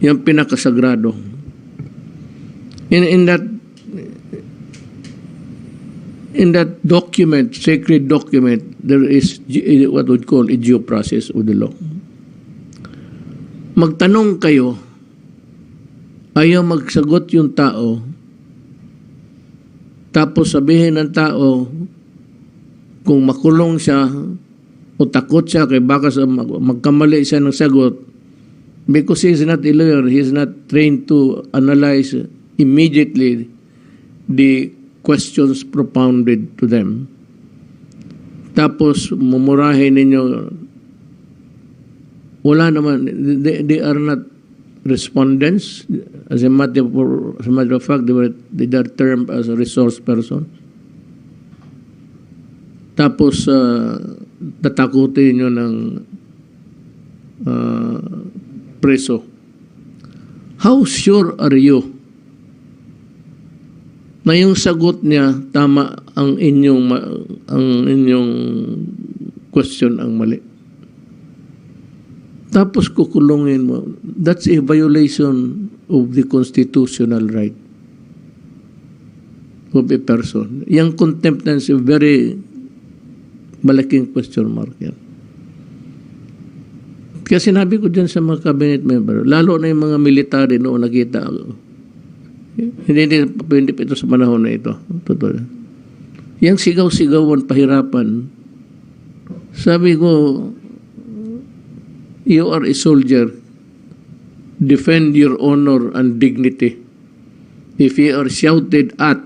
Speaker 2: Yung pinakasagrado. In that document, sacred document, there is what we call a due process of the law. Magtanong kayo, ayaw magsagot yung tao, tapos sabihin ng tao, kung makulong siya o takot siya kay baka magkamali siya ng sagot, because he is not a lawyer, he is not trained to analyze immediately the questions propounded to them. Tapos mumurahin ninyo, wala naman, they are not respondents. As a matter of fact, they are termed as a resource person. Tapos tatakutin nyo ng preso. How sure are you na yung sagot niya tama ang inyong question ang mali? Tapos kukulungin mo. That's a violation of the constitutional right of a person. Yung contempt na is a very malaking question mark yan. Kaya sinabi ko dyan sa mga cabinet member, lalo na yung mga military noon nakita ako. Hindi ito sa panahon na ito. Totoo. Yung sigaw-sigawan, pahirapan, sabi ko, you are a soldier. Defend your honor and dignity. If you are shouted at,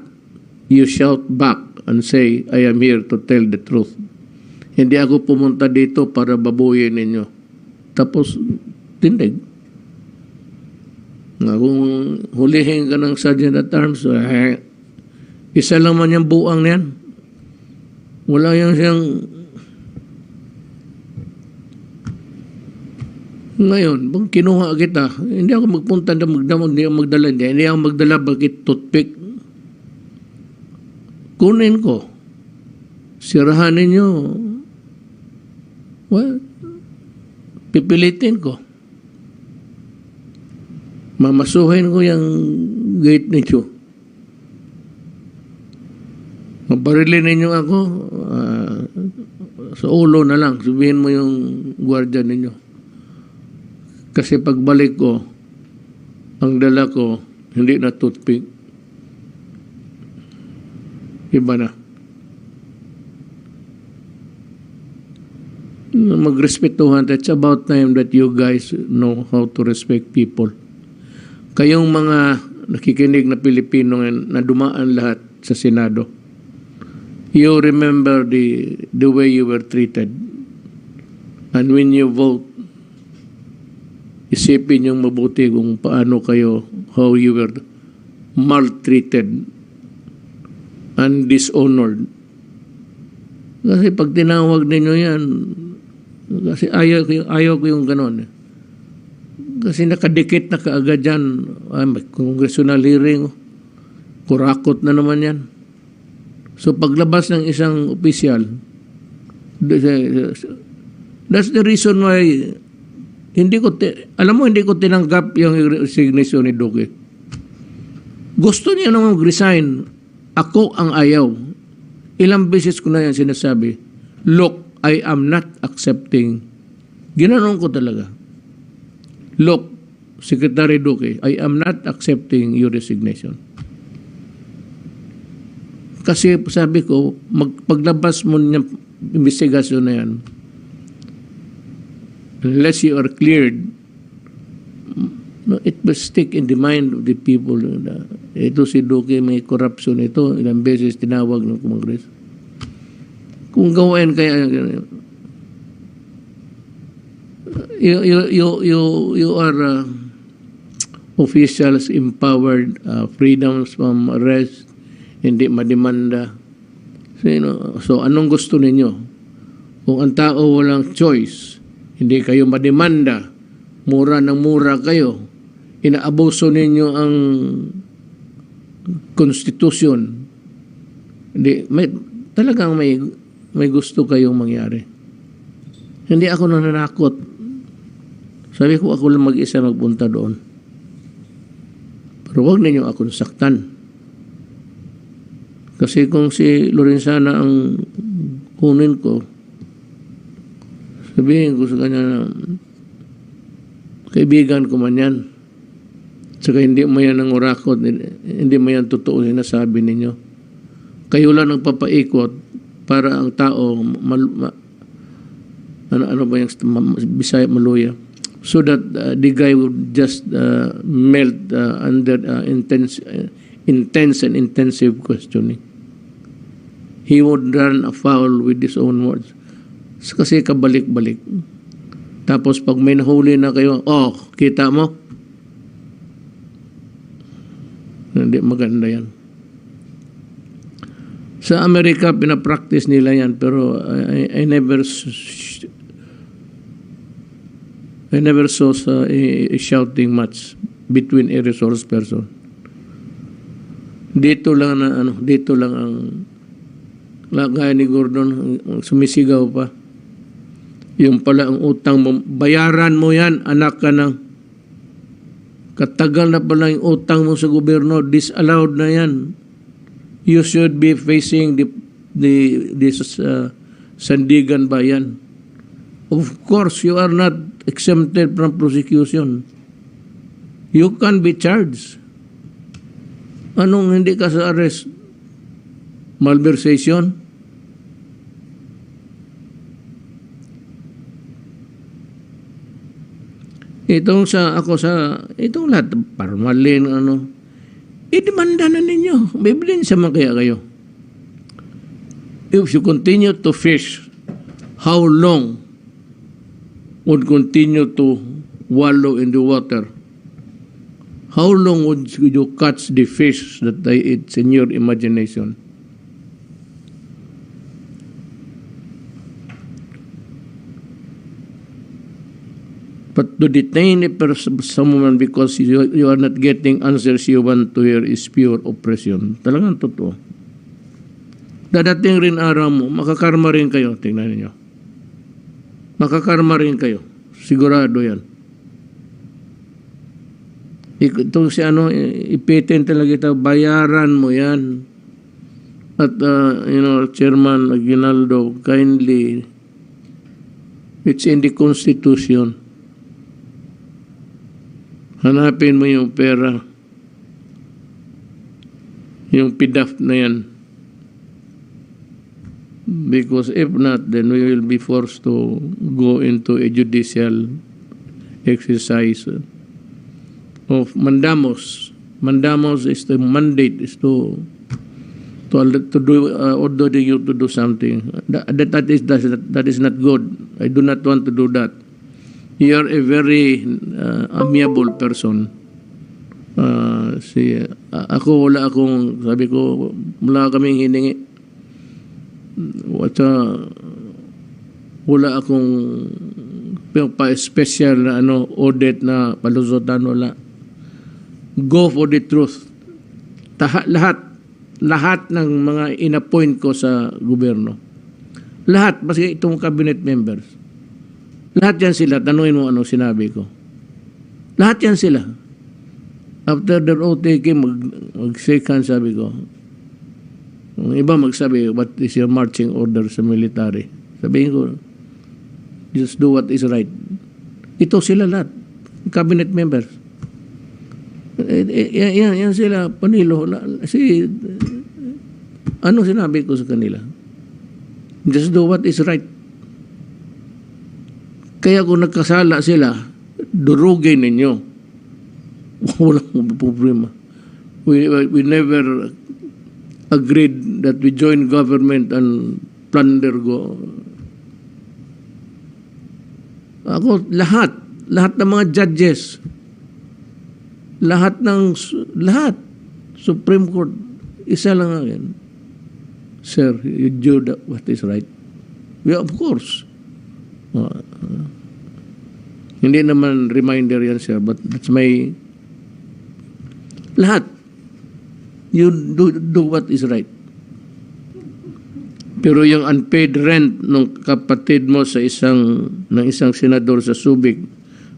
Speaker 2: you shout back and say, I am here to tell the truth. Hindi ako pumunta dito para babuyin ninyo. Tapos, tindig. Kung hulihin ka ng sergeant at arms, isa lang man yung buang na yan. Wala yan siyang... Ngayon, kung kinuha kita, hindi ako magpunta na magdamag, hindi ako magdala. Hindi ako magdala bakit toothpick. Kunin ko. Sirahan ninyo. Well, pipilitin ko. Mamasuhin ko yung gate ninyo. Mabarilin ninyo ako, sa ulo na lang. Sabihin mo yung gwardiya ninyo. Kasi pagbalik ko, ang dala ko, hindi na toothpick. Iba na. Magrespetuhan. It's about time that you guys know how to respect people. Kayong mga nakikinig na Pilipino na dumaan lahat sa Senado, you remember the way you were treated. And when you vote, isipin yung mabuti kung paano kayo, how you were maltreated and dishonored. Kasi pag tinawag ninyo yan, kasi ayaw ko yung ganon. Kasi nakadikit na kaagad yan. May congressional hearing. Kurakot na naman yan. So paglabas ng isang opisyal, that's the reason why alam mo, hindi ko tinanggap yung resignation ni Duque. Gusto niya naman mag-resign. Ako ang ayaw. Ilang beses ko na yan sinasabi, look, I am not accepting. Ginanon ko talaga. Look, Secretary Duque, I am not accepting your resignation. Kasi sabi ko, paglabas mo ng investigasyon na yan, unless you are cleared, no, it will stick in the mind of the people. Ito si Duque, may corruption ito. Ilang beses tinawag ng Congress. Kung gawin kaya, you are officials empowered, freedoms from arrest, hindi mademanda. So, so anong gusto ninyo? Kung ang tao walang choice, hindi kayo mademanda, mura ng mura kayo, inaabuso ninyo ang konstitusyon, hindi, talagang may gusto kayong mangyari. Hindi ako nananakot. Sabi ko, ako lang mag-isa magpunta doon. Pero huwag ninyo akong saktan. Kasi kung si Lorenzana ang kunin ko, sabihin ko sa kanya na kaibigan ko man yan. Saka hindi mo yan ang urakot, hindi mo yan totoo sinasabi ninyo. Kayo lang nagpapaikot para ang tao ano ba yung Bisaya Maluya, so that the guy would just melt under intense and intensive questioning. He would run afoul with his own words. Kasi kabalik-balik. Tapos pag may nahuli na kayo, kita mo? Hindi maganda yan. Sa Amerika, pinapractice nila yan, pero I never saw a shouting match between a resource person. Dito lang ang lagay ni Gordon, sumisigaw pa. Yung pala ang utang mo, bayaran mo yan, anak ka ng. Katagal na pala yung utang mo sa gobyerno, disallowed na yan. You should be facing this Sandigan Bayan. Of course, you are not exempted from prosecution. You can be charged. Anong hindi ka sa arrest? Malversation? Itong lahat, parmalin, idemanda na ninyo. Bibilin sa mga kaya kayo. If you continue to fish, how long would continue to wallow in the water? How long would you catch the fish that it's in your imagination? But to detain someone because you are not getting answers you want to hear is pure oppression. Talagang totoo. Dadating rin araw mo, makakarma rin kayo. Tingnan niyo. Makakarma rin kayo. Sigurado yan. Ito ipitin talaga ito, bayaran mo yan. At, Chairman Aguinaldo, kindly, it's in the Constitution. Hanapin mo yung pera. Yung PDAF na yan. Because if not, then we will be forced to go into a judicial exercise of mandamos. Mandamos is the mandate is to order you to do something. That is not good. I do not want to do that. You are a very amiable person. Wala kaming hiningi. Wala akong pa-special na audit na palusutan, wala. Go for the truth. Lahat ng mga in-appoint ko sa gobyerno. Lahat, basta itong cabinet members. Lahat yan sila, tanungin mo ano sinabi ko. Lahat yan sila. After their oath taking, mag-shake hands, sabi ko. Ang iba magsabi, what is your marching order sa military? Sabihin ko, just do what is right. Ito sila lahat, cabinet members. Yan sila, Panilo. Ano sinabi ko sa kanila? Just do what is right. Kaya kung nagkasala sila, durugin ninyo. Walang problema. We never agreed that we join government and plunder go. Ako, lahat ng mga judges, lahat, Supreme Court, isa lang akin. Sir, you do what is right. Yeah, of course. Hindi naman reminder yan, sir, but that's my... Lahat. You do what is right. Pero yung unpaid rent ng kapatid mo sa ng isang senador sa Subic,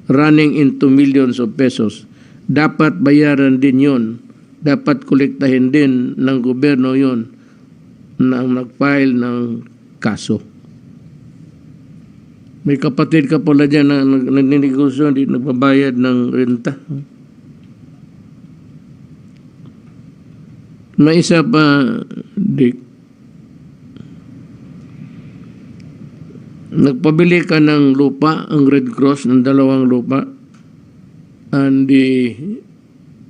Speaker 2: running into millions of pesos, dapat bayaran din yun. Dapat kolektahin din ng gobyerno yun na nag-file ng kaso. May kapatid ka pala dyan na nagninegosyo, hindi nagbabayad ng renta. May isa pa, Dick. Nagpabili ka ng lupa, ang Red Cross, ng 2 lupa, and the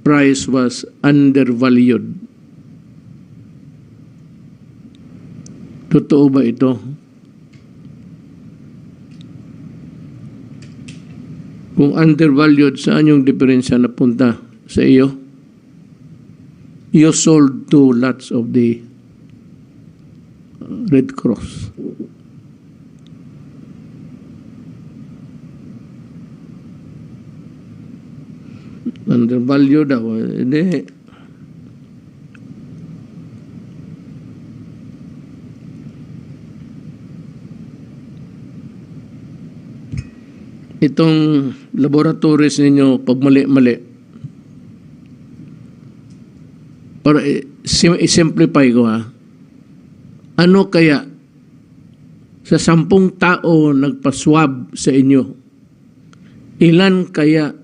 Speaker 2: price was undervalued. Totoo ba ito? Kung undervalued, saan yung diferensya na punta sa iyo? You sold 2 lots of the Red Cross. Undervalued daw. Hindi. Itong laboratories ninyo, pag mali-mali, para i-simplify ko ano kaya sa 10 tao nagpa-swab sa inyo, ilan kaya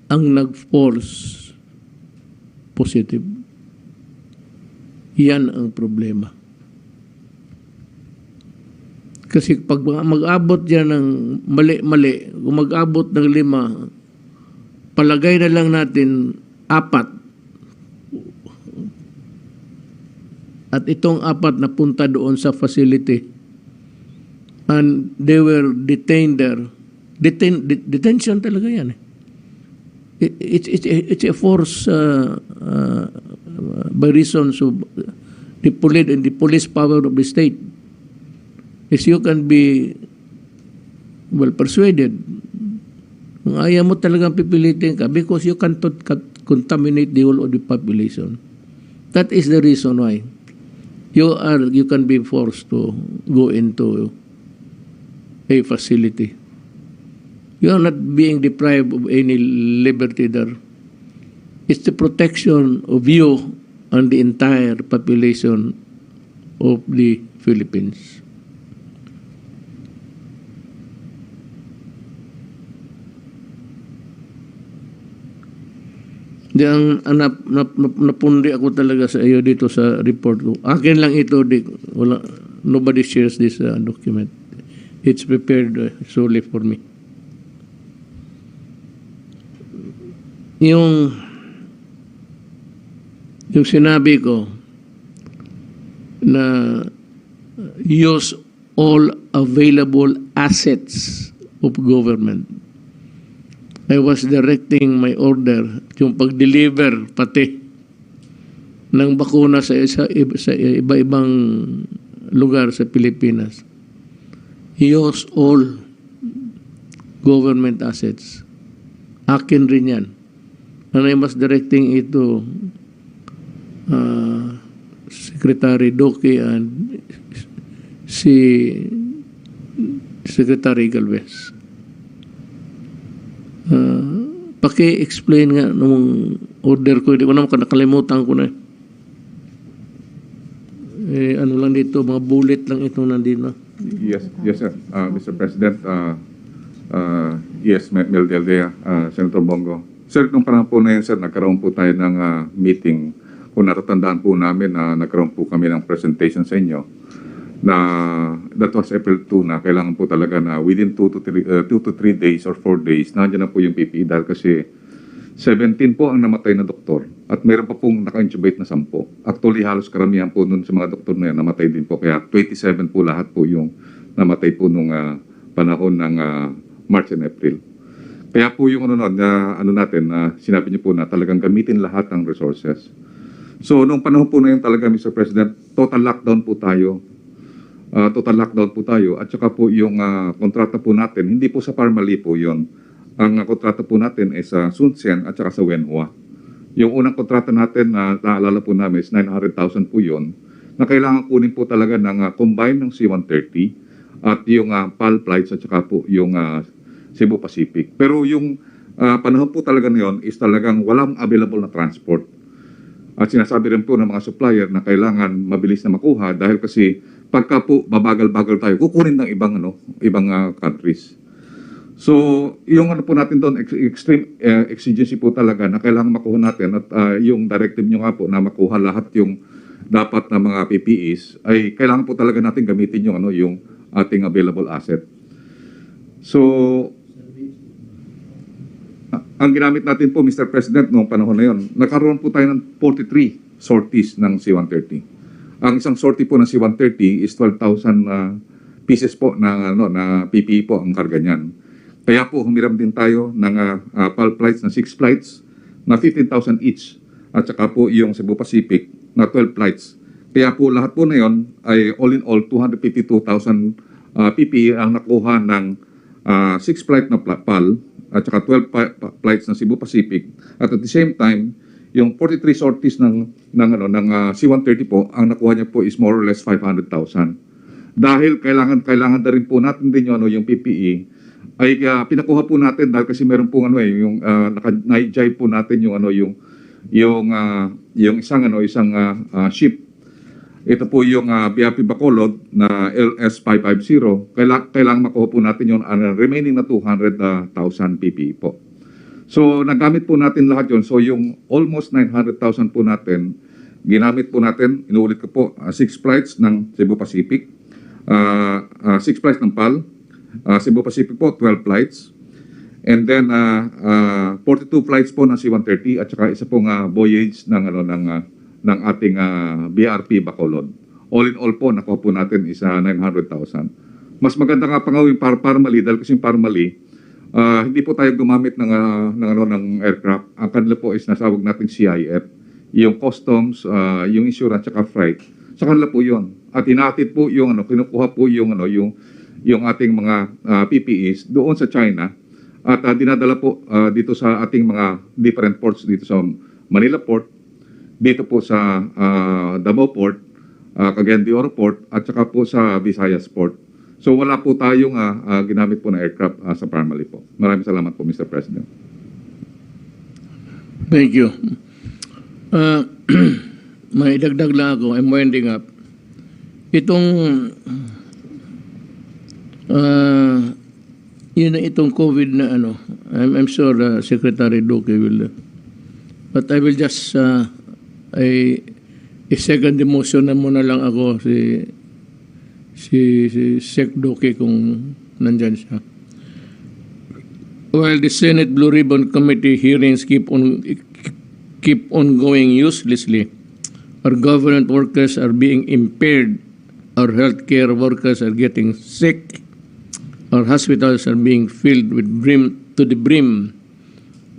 Speaker 2: ang nag-false positive? Yan ang problema. Kasi pag mag-abot yan ng mali-mali, kung mag-abot ng 5, palagay na lang natin 4. At itong 4 na punta doon sa facility and they were detained there. Detention talaga yan eh. It's a force by reasons of the police power of the state. Is you can be well persuaded. Kung ayaw mo talagang pipilitin ka because you can't contaminate the whole of the population. That is the reason why you can be forced to go into a facility. You are not being deprived of any liberty there. It's the protection of you and the entire population of the Philippines. Ang napundi ako talaga sa iyo dito sa report ko. Akin lang ito, Dick. Nobody shares this document. It's prepared solely for me. Yung sinabi ko na use all available assets of government. I was directing my order, yung pag-deliver pati ng bakuna sa iba-ibang lugar sa Pilipinas. Use all government assets. Akin rin yan. And I was directing it to Secretary Doki and si Secretary Galvez. Paki-explain nga nung order ko, hindi ko naman nakalimutan ko na ano lang dito, mga bullet lang ito nandito.
Speaker 4: Yes sir. Mr. President, yes, Mel Deldea, Senator Bongo. Sir, nung panahon po na yun, sir, nagkaroon po tayo ng meeting. Kung natatandaan po namin na nagkaroon po kami ng presentation sa inyo na that was April 2 na kailangan po talaga na within 2 to 3 days or 4 days nandiyan na po yung PPE dahil kasi 17 po ang namatay na doktor at mayroon pa pong naka-intubate na 10. Actually, halos karamihan po nun sa mga doktor na yan namatay din po. Kaya 27 po lahat po yung namatay po nung panahon ng March and April. Kaya po yung sinabi niyo po na talagang gamitin lahat ng resources. So, nung panahon po na yun talaga, Mr. President, total lockdown po tayo. total lockdown po tayo at saka po yung kontrata po natin, hindi po sa Parmali po yun. Ang kontrata po natin ay sa Sun Sen at saka sa Wenhua. Yung unang kontrata natin na naalala po namin is 900,000 po yun na kailangan kunin po talaga ng combine ng C-130 at yung PAL flights at saka po yung Cebu Pacific. Pero yung panahon po talaga na yun is talagang walang available na transport. At sinasabi rin po ng mga supplier na kailangan mabilis na makuha dahil kasi pagka po babagal-bagal tayo, kukunin ng ibang countries. So, yung po natin doon, extreme exigency po talaga na kailangan makuha natin at yung directive nyo nga po na makuha lahat yung dapat na mga PPEs ay kailangan po talaga natin gamitin yung ating available asset. So, ang ginamit natin po, Mr. President, noong panahon na yon, nakaroon po tayo ng 43 sorties ng C-130. Ang isang sortie po ng C-130 is 12,000 pieces po na PPE po ang karga niyan. Kaya po humiram din tayo ng PAL flights na 6 flights na 15,000 each at saka po yung Cebu Pacific na 12 flights. Kaya po lahat po na yon ay all in all 252,000 PPE ang nakuha ng 6 flight na PAL at saka 12 flights ng Cebu Pacific. At the same time, yung 43 sorties ng C-130 po, ang nakuha niya po is more or less 500,000. Dahil kailangan na rin po natin din yung PPE, ay pinakuha po natin dahil kasi meron po yung naka-jive po natin yung isang ship. Ito po yung BRP Bacolod na LS550. Kailangan makuha po natin yung remaining na 200,000 PPE po. So, nagamit po natin lahat yun. So, yung almost 900,000 po natin, ginamit po natin, inuulit ko po, 6 flights ng Cebu Pacific, 6 flights ng PAL, Cebu Pacific po, 12 flights, and then 42 flights po ng C-130 at saka isa pong voyage ng ating BRP Bacolod. All in all po, nakuha po natin is 900,000. Mas maganda nga pa nga yung Parmali dahil kasi yung Parmali, hindi po tayo gumamit ng aircraft. Ang kanila po is nasawag natin CIF. Yung customs, yung insurance, saka freight. Sa kanila po yun. At inaatid po yung kinukuha po yung ating mga PPEs doon sa China. At dinadala po dito sa ating mga different ports dito sa Manila Port, dito po sa Davao Port, Cagayan de Oro Port, at saka po sa Visayas Port. So wala po tayong ginamit po na aircraft sa Parmali po. Maraming salamat po, Mr. President.
Speaker 2: Thank you. May dagdag lang ako. I'm winding up. Itong COVID na I'm sure Secretary Duque will, but I will just i-second the motion na muna lang ako si Sec Duque kung nandyan siya. While the Senate Blue Ribbon Committee hearings keep on going uselessly, our government workers are being impaired, our healthcare workers are getting sick, our hospitals are being filled with to the brim,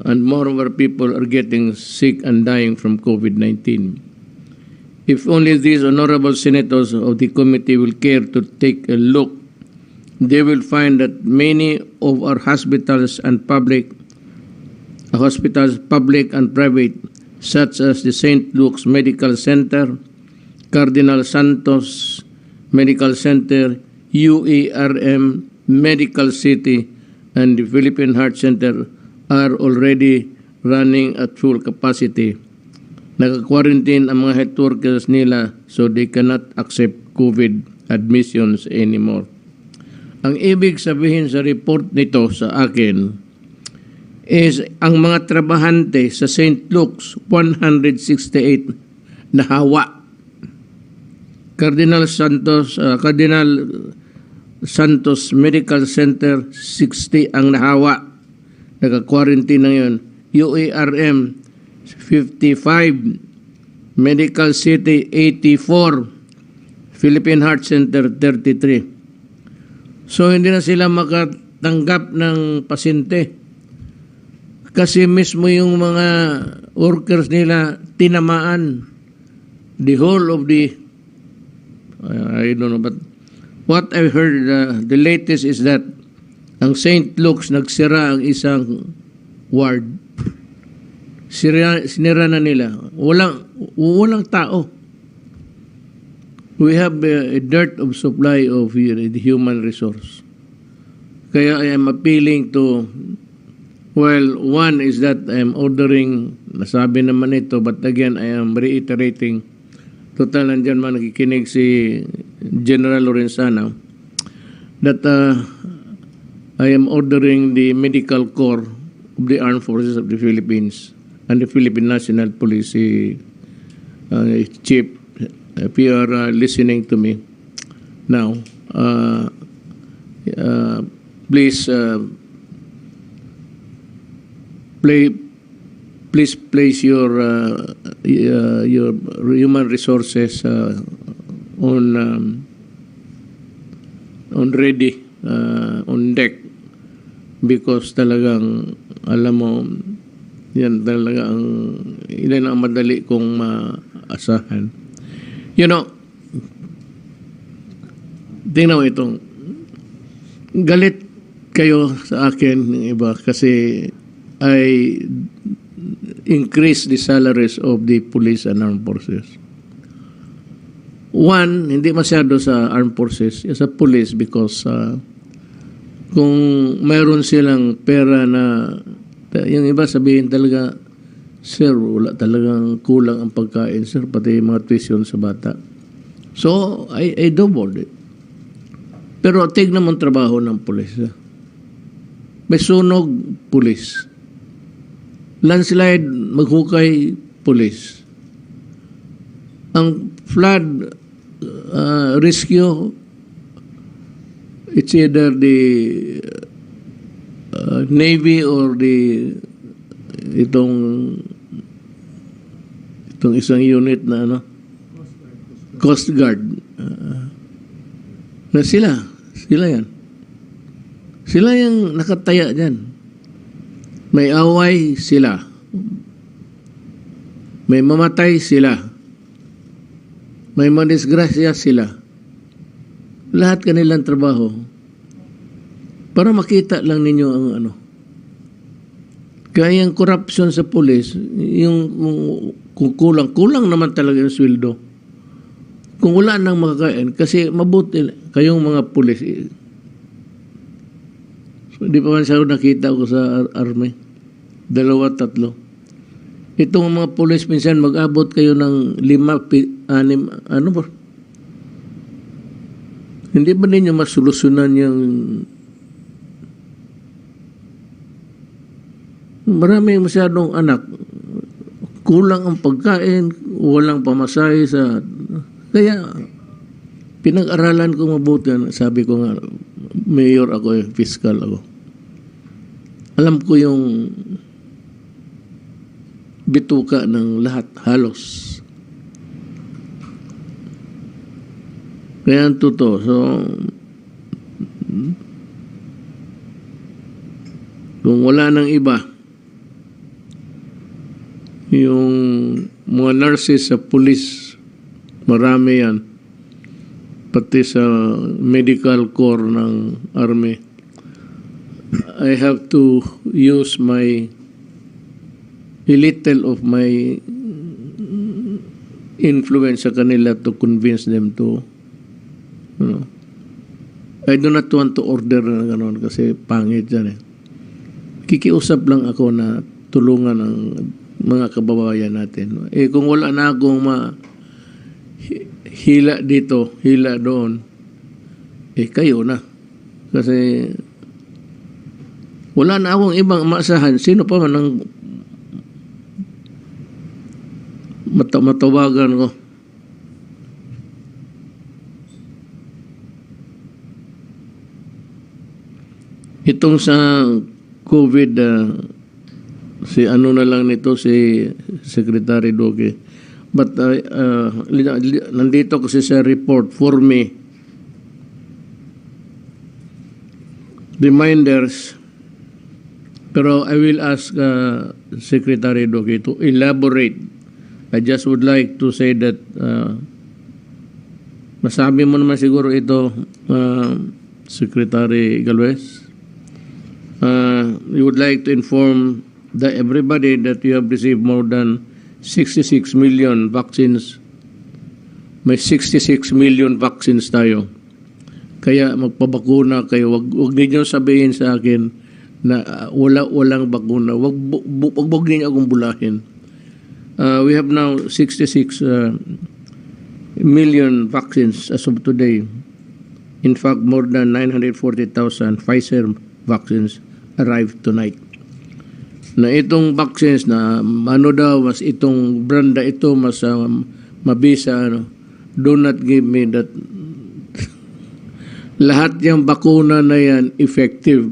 Speaker 2: and more of our people are getting sick and dying from COVID-19. If only these honorable senators of the committee will care to take a look, they will find that many of our hospitals, public and private, such as the St. Luke's Medical Center, Cardinal Santos Medical Center, UARM Medical City, and the Philippine Heart Center are already running at full capacity. Naka-quarantine ang mga health workers nila so they cannot accept COVID admissions anymore. Ang ibig sabihin sa report nito sa akin is ang mga trabahante sa St. Luke's 168 nahawa. Cardinal Santos Medical Center 60 ang nahawa. Naka-quarantine na yun. UARM 55, Medical City 84, Philippine Heart Center 33. So hindi na sila makatanggap ng pasyente kasi mismo yung mga workers nila tinamaan. The whole of the I don't know, but what I heard, the latest is that ang St. Luke's nagsira ang isang ward. Sinira na nila. Walang tao. We have a dearth of supply of the human resource. Kaya I am appealing to, well, one is that I am ordering, nasabi naman ito, but again, I am reiterating, total nandyan man nakikinig si General Lorenzana, that I am ordering the Medical Corps of the Armed Forces of the Philippines and the Philippine National Police Chief, if you are listening to me now, please please place your human resources on ready, on deck, because talagang alam mo yan talaga ang ilan ang madali kong maasahan. You know, tingnan mo itong galit kayo sa akin ng iba kasi I increase the salaries of the police and armed forces. One, hindi masyado sa armed forces, sa police, because kung mayroon silang pera na, yung iba sabihin talaga, sir, wala talagang kulang ang pagkain, sir, pati mga tuition sa bata. So, I doubled it. Pero tignan mo ang trabaho ng pulis. May sunog, pulis. Landslide, maghukay, pulis. Ang flood rescue, it's either the Navy or itong isang unit na Coast Guard. Na sila yan. Sila yung nakataya dyan. May away sila. May mamatay sila. May madisgrasya sila. Lahat kanilang trabaho. Para makita lang ninyo ang ano. Kaya yung corruption sa police, yung kulang naman talaga yung sweldo. Kung wala nang makakain, kasi mabuti kayong mga pulis. So, di pa man siya nakita ko sa army. 2, 3. Itong mga pulis minsan mag-abot kayo ng 5, 6, ano ba? Hindi ba ninyo masolusyonan yung marami masyadong anak, kulang ang pagkain, walang pamasahe sa... Kaya, pinag-aralan ko mabuti. Sabi ko nga, mayor ako, fiscal ako. Alam ko yung bituka ng lahat, halos. Kaya ang totoo. So, kung wala nang iba, yung mga nurses sa police, marami yan. Pati sa medical corps ng army. I have to use a little of my influence sa kanila to convince them to, I do not want to order na gano'n kasi pangit yan eh. Kikiusap lang ako na tulungan ang mga kababayan natin. Eh kung wala na akong hila dito, hila doon, kayo na. Kasi wala na akong ibang maasahan. Sino pa man ang matawagan ko? Itong sa COVID, si ano na lang nito, si Secretary Doge. But nandito kasi sa report for me, reminders, pero I will ask Secretary Doge to elaborate. I just would like to say that Masabi mo naman siguro ito, Secretary Galvez. You would like to inform everybody that you have received more than 66 million vaccines. May 66 million vaccines tayo. Kaya magpabakuna kayo. Wag niyo sabihin sa akin na walang bakuna. Wag niyo akong bulahin. We have now 66 million vaccines as of today. In fact, more than 940,000 Pfizer vaccines arrived tonight. Na itong vaccines na ano daw, mas itong branda ito, mas mabisa, ano, do not give me that. Lahat yung bakuna na yan, effective.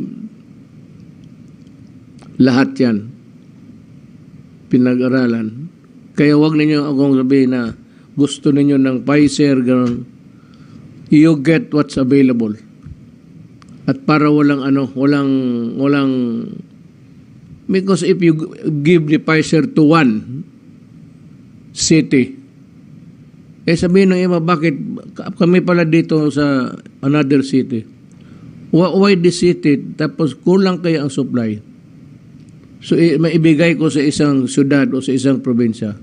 Speaker 2: Lahat yan. Pinag-aralan. Kaya wag ninyo akong sabihin na gusto ninyo ng Pfizer, gano'n. You get what's available. At para walang because if you give the Pfizer to one city, sabihin ng iba, bakit kami pala dito sa another city? Why this city? Tapos kulang kaya ang supply. So maibigay ko sa isang syudad o sa isang probinsya.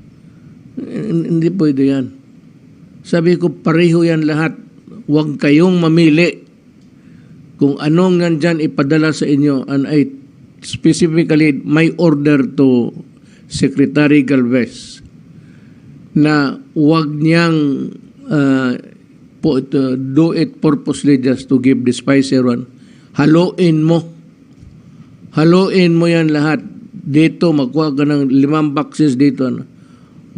Speaker 2: Hindi pwede yan. Sabi ko, pareho yan lahat. Huwag kayong mamili kung anong nandyan ipadala sa inyo. And I specifically, my order to Secretary Galvez na huwag niyang do it purposely just to give this Pfizer one. Haluin mo yan lahat. Dito, magkuha ka ng 5 boxes dito.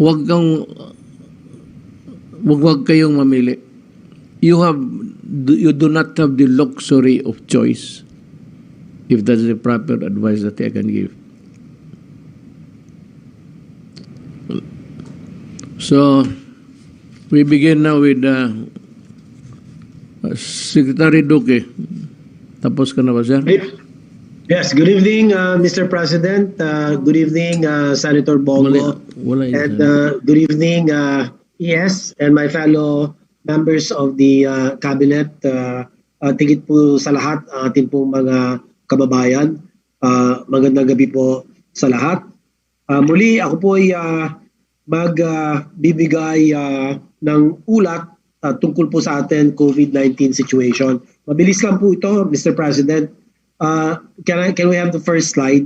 Speaker 2: Huwag kayong mamili. You do not have the luxury of choice, if that's the proper advice that I can give. So, we begin now with Secretary Duque. Tapos ka na ba, sir?
Speaker 5: Yes, good evening, Mr. President. Good evening, Senator Bongo. And good evening, ES and my fellow members of the cabinet. Tigit po sa lahat, ating pong mga kababayan. Magandang gabi po sa lahat. Muli, ako po ay magbibigay ng ulat tungkol po sa atin COVID-19 situation. Mabilis lang po ito, Mr. President. Can we have the first slide?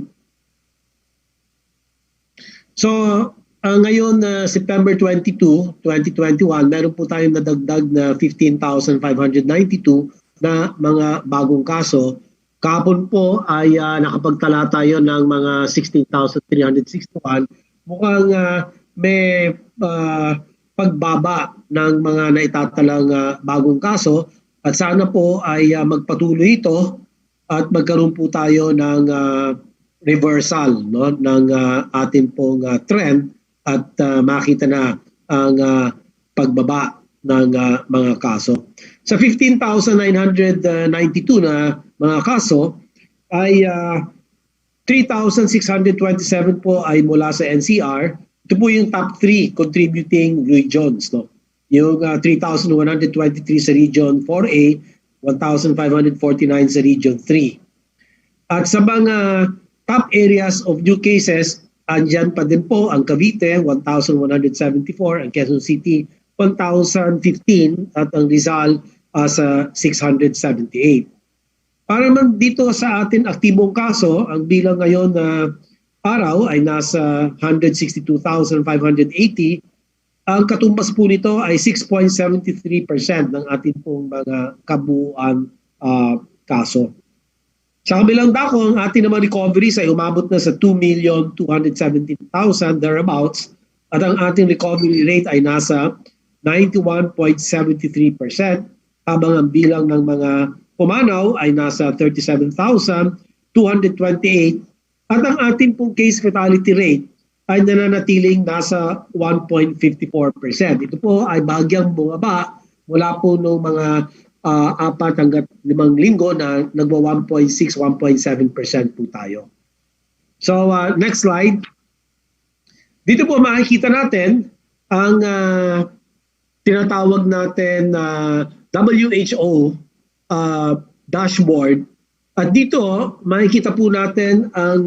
Speaker 5: So, ngayon, September 22, 2021, meron po tayong nadagdag na 15,592 na mga bagong kaso. Kahapon po ay nakapagtala tayo ng mga 16,361. Mukhang may pagbaba ng mga naitatalang bagong kaso at sana po ay magpatuloy ito at magkaroon po tayo ng reversal, no, ng ating pong trend at makita na ang pagbaba ng mga kaso. Sa 15,992 na mga kaso ay 3,627 po ay mula sa NCR. Ito po yung top 3 contributing regions, no? Yung 3,123 sa Region 4A, 1,549 sa Region 3. At sa mga top areas of new cases, andyan pa din po ang Cavite, 1,174, ang Quezon City, 1,015, at ang Rizal sa 678. Para man dito sa atin aktibong kaso, ang bilang ngayon na araw ay nasa 162,580. Ang katumbas po nito ay 6.73% ng ating pong mga kabuuan kaso. Sa kabilang dako, ang ating naman recoveries ay umabot na sa 2,217,000 thereabouts at ang ating recovery rate ay nasa 91.73%, habang ang bilang ng mga pumanaw ay nasa 37,228 at ang ating pong case fatality rate ay nananatiling nasa 1.54%. Ito po ay bagyang bumaba mula po noong mga 4 hanggang 5 linggo na nagwa 1.6, 1.7% po tayo. So next slide. Dito po makikita natin ang tinatawag natin na WHO dashboard. At dito, makikita po natin ang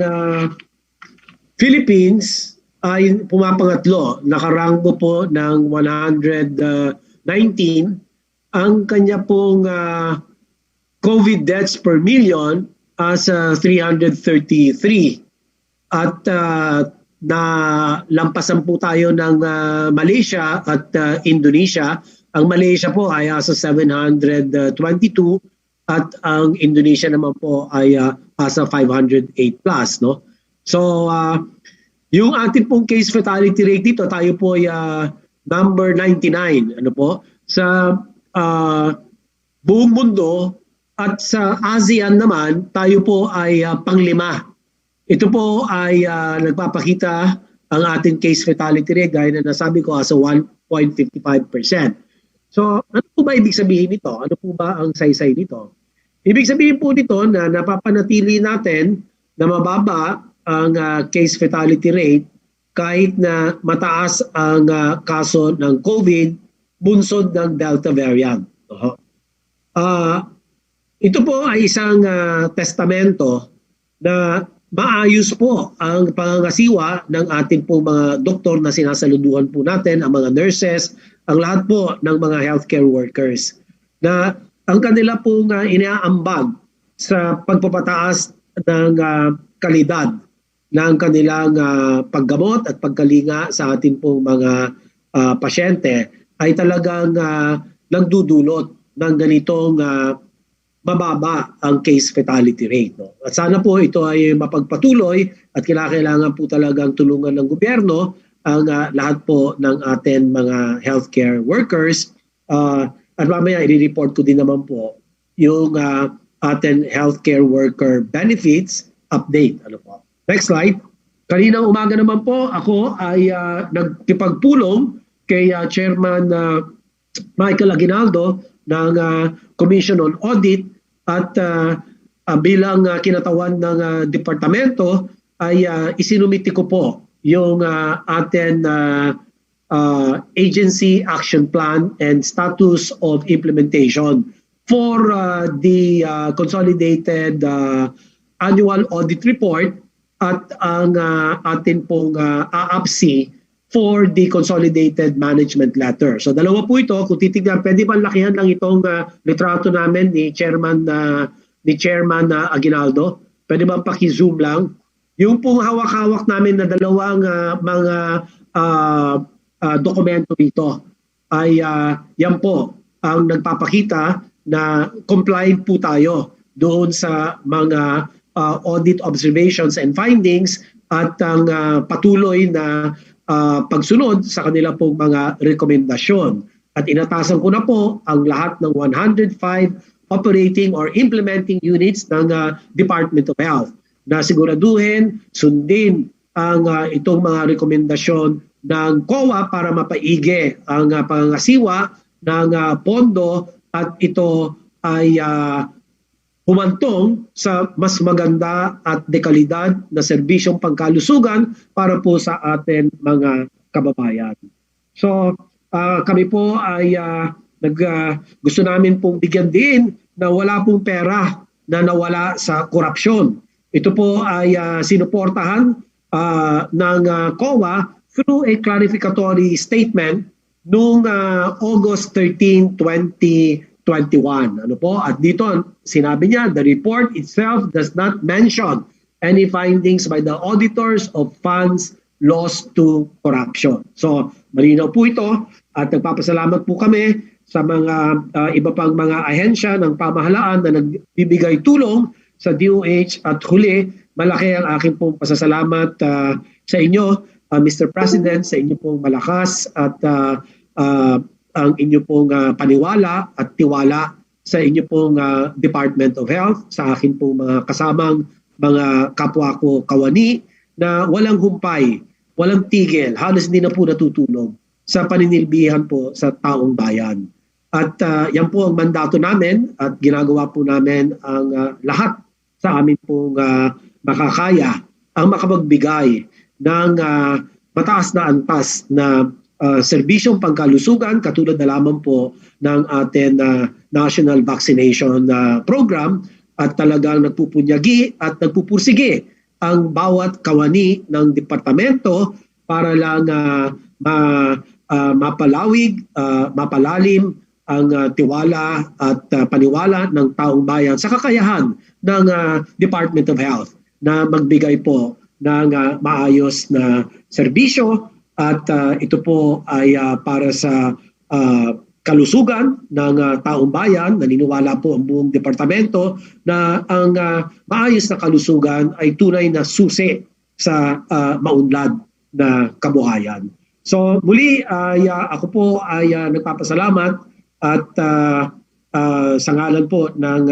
Speaker 5: Philippines ay pumapangatlo. Nakaranggo po ng 119. Ang kanya pong COVID deaths per million as 333. At na lampasan po tayo ng Malaysia at Indonesia. Ang Malaysia po ay asa 722 at ang Indonesia naman po ay asa 508 plus, no? So yung ating pong case fatality rate dito, tayo po ay number 99, ano po, sa buong mundo, at sa ASEAN naman tayo po ay panglima. Ito po ay nagpapakita ang ating case fatality rate gaya na nasabi ko as 1.55%. So, ano po ba ibig sabihin nito? Ano po ba ang saysay nito? Ibig sabihin po nito na napapanatili natin na mababa ang case fatality rate kahit na mataas ang kaso ng COVID bunsod ng Delta variant. Ito po ay isang testamento na maayos po ang pangangasiwa ng ating po mga doktor na sinasaluduhan po natin, ang mga nurses, ang lahat po ng mga healthcare workers, na ang kanila pong inaambag sa pagpapataas ng kalidad ng kanilang paggamot at pagkalinga sa ating pong mga pasyente ay talagang nagdudulot ng ganitong mababa ang case fatality rate. No? At sana po ito ay mapagpatuloy at kailangan po talagang tulungan ng gobyerno ang lahat po ng ating mga healthcare workers. At mamaya i-report ko din naman po yung ating healthcare worker benefits update. Ano po? Next slide. Kaninang umaga naman po ako ay nagkipagpulong kay Chairman Michael Aguinaldo ng Commission on Audit at bilang kinatawan ng departamento ay isinumiti ko po yung ating agency action plan and status of implementation for the consolidated annual audit report at ang atin pong AAPC for the consolidated management letter. So dalawa po ito, kung titignan, pwede ba lakihan lang itong litrato namin ni Chairman Aguinaldo? Pwede ba paki-zoom lang? Yung pong hawak-hawak namin na dalawang mga dokumento dito ay yan po ang nagpapakita na compliant po tayo doon sa mga audit observations and findings at ang patuloy na pagsunod sa kanila pong mga rekomendasyon. At inatasan ko na po ang lahat ng 105 operating or implementing units ng Department of Health na siguraduhin, sundin ang itong mga rekomendasyon ng COA para mapaigi ang pangangasiwa ng pondo at ito ay humantong sa mas maganda at dekalidad na serbisyong pangkalusugan para po sa atin mga kababayan. So kami po ay gusto namin pong bigyan din na wala pong pera na nawala sa korupsyon. Ito po ay sinuportahan ng COA through a clarificatory statement noong August 13, 2021. Ano po? At dito sinabi niya, the report itself does not mention any findings by the auditors of funds lost to corruption. So, malinaw po ito at nagpapasalamat po kami sa mga iba pang mga ahensya ng pamahalaan na nagbibigay tulong sa DOH at huli, malaki ang aking pong pasasalamat sa inyo, Mr. President, sa inyo pong malakas at ang inyo pong paniwala at tiwala sa inyo pong Department of Health, sa akin pong mga kasamang mga kapwa ko kawani na walang humpay, walang tigil, halos hindi na po natutulog sa paninilbihan po sa taong bayan. At yan po ang mandato namin at ginagawa po namin ang lahat sa amin pong makakaya ang makapagbigay ng mataas na antas na serbisyong pangkalusugan katulad na lamang po ng ating National Vaccination Program at talagang nagpupunyagi at nagpupursige ang bawat kawani ng departamento para lang mapalalim ang tiwala at paniwala ng taong bayan sa kakayahan ng Department of Health na magbigay po ng maayos na serbisyo at ito po ay para sa kalusugan ng taong bayan. Naniniwala po ang buong departamento na ang maayos na kalusugan ay tunay na susi sa maunlad na kabuhayan. So muli ako po ay nagpapasalamat at sa ngalan po ng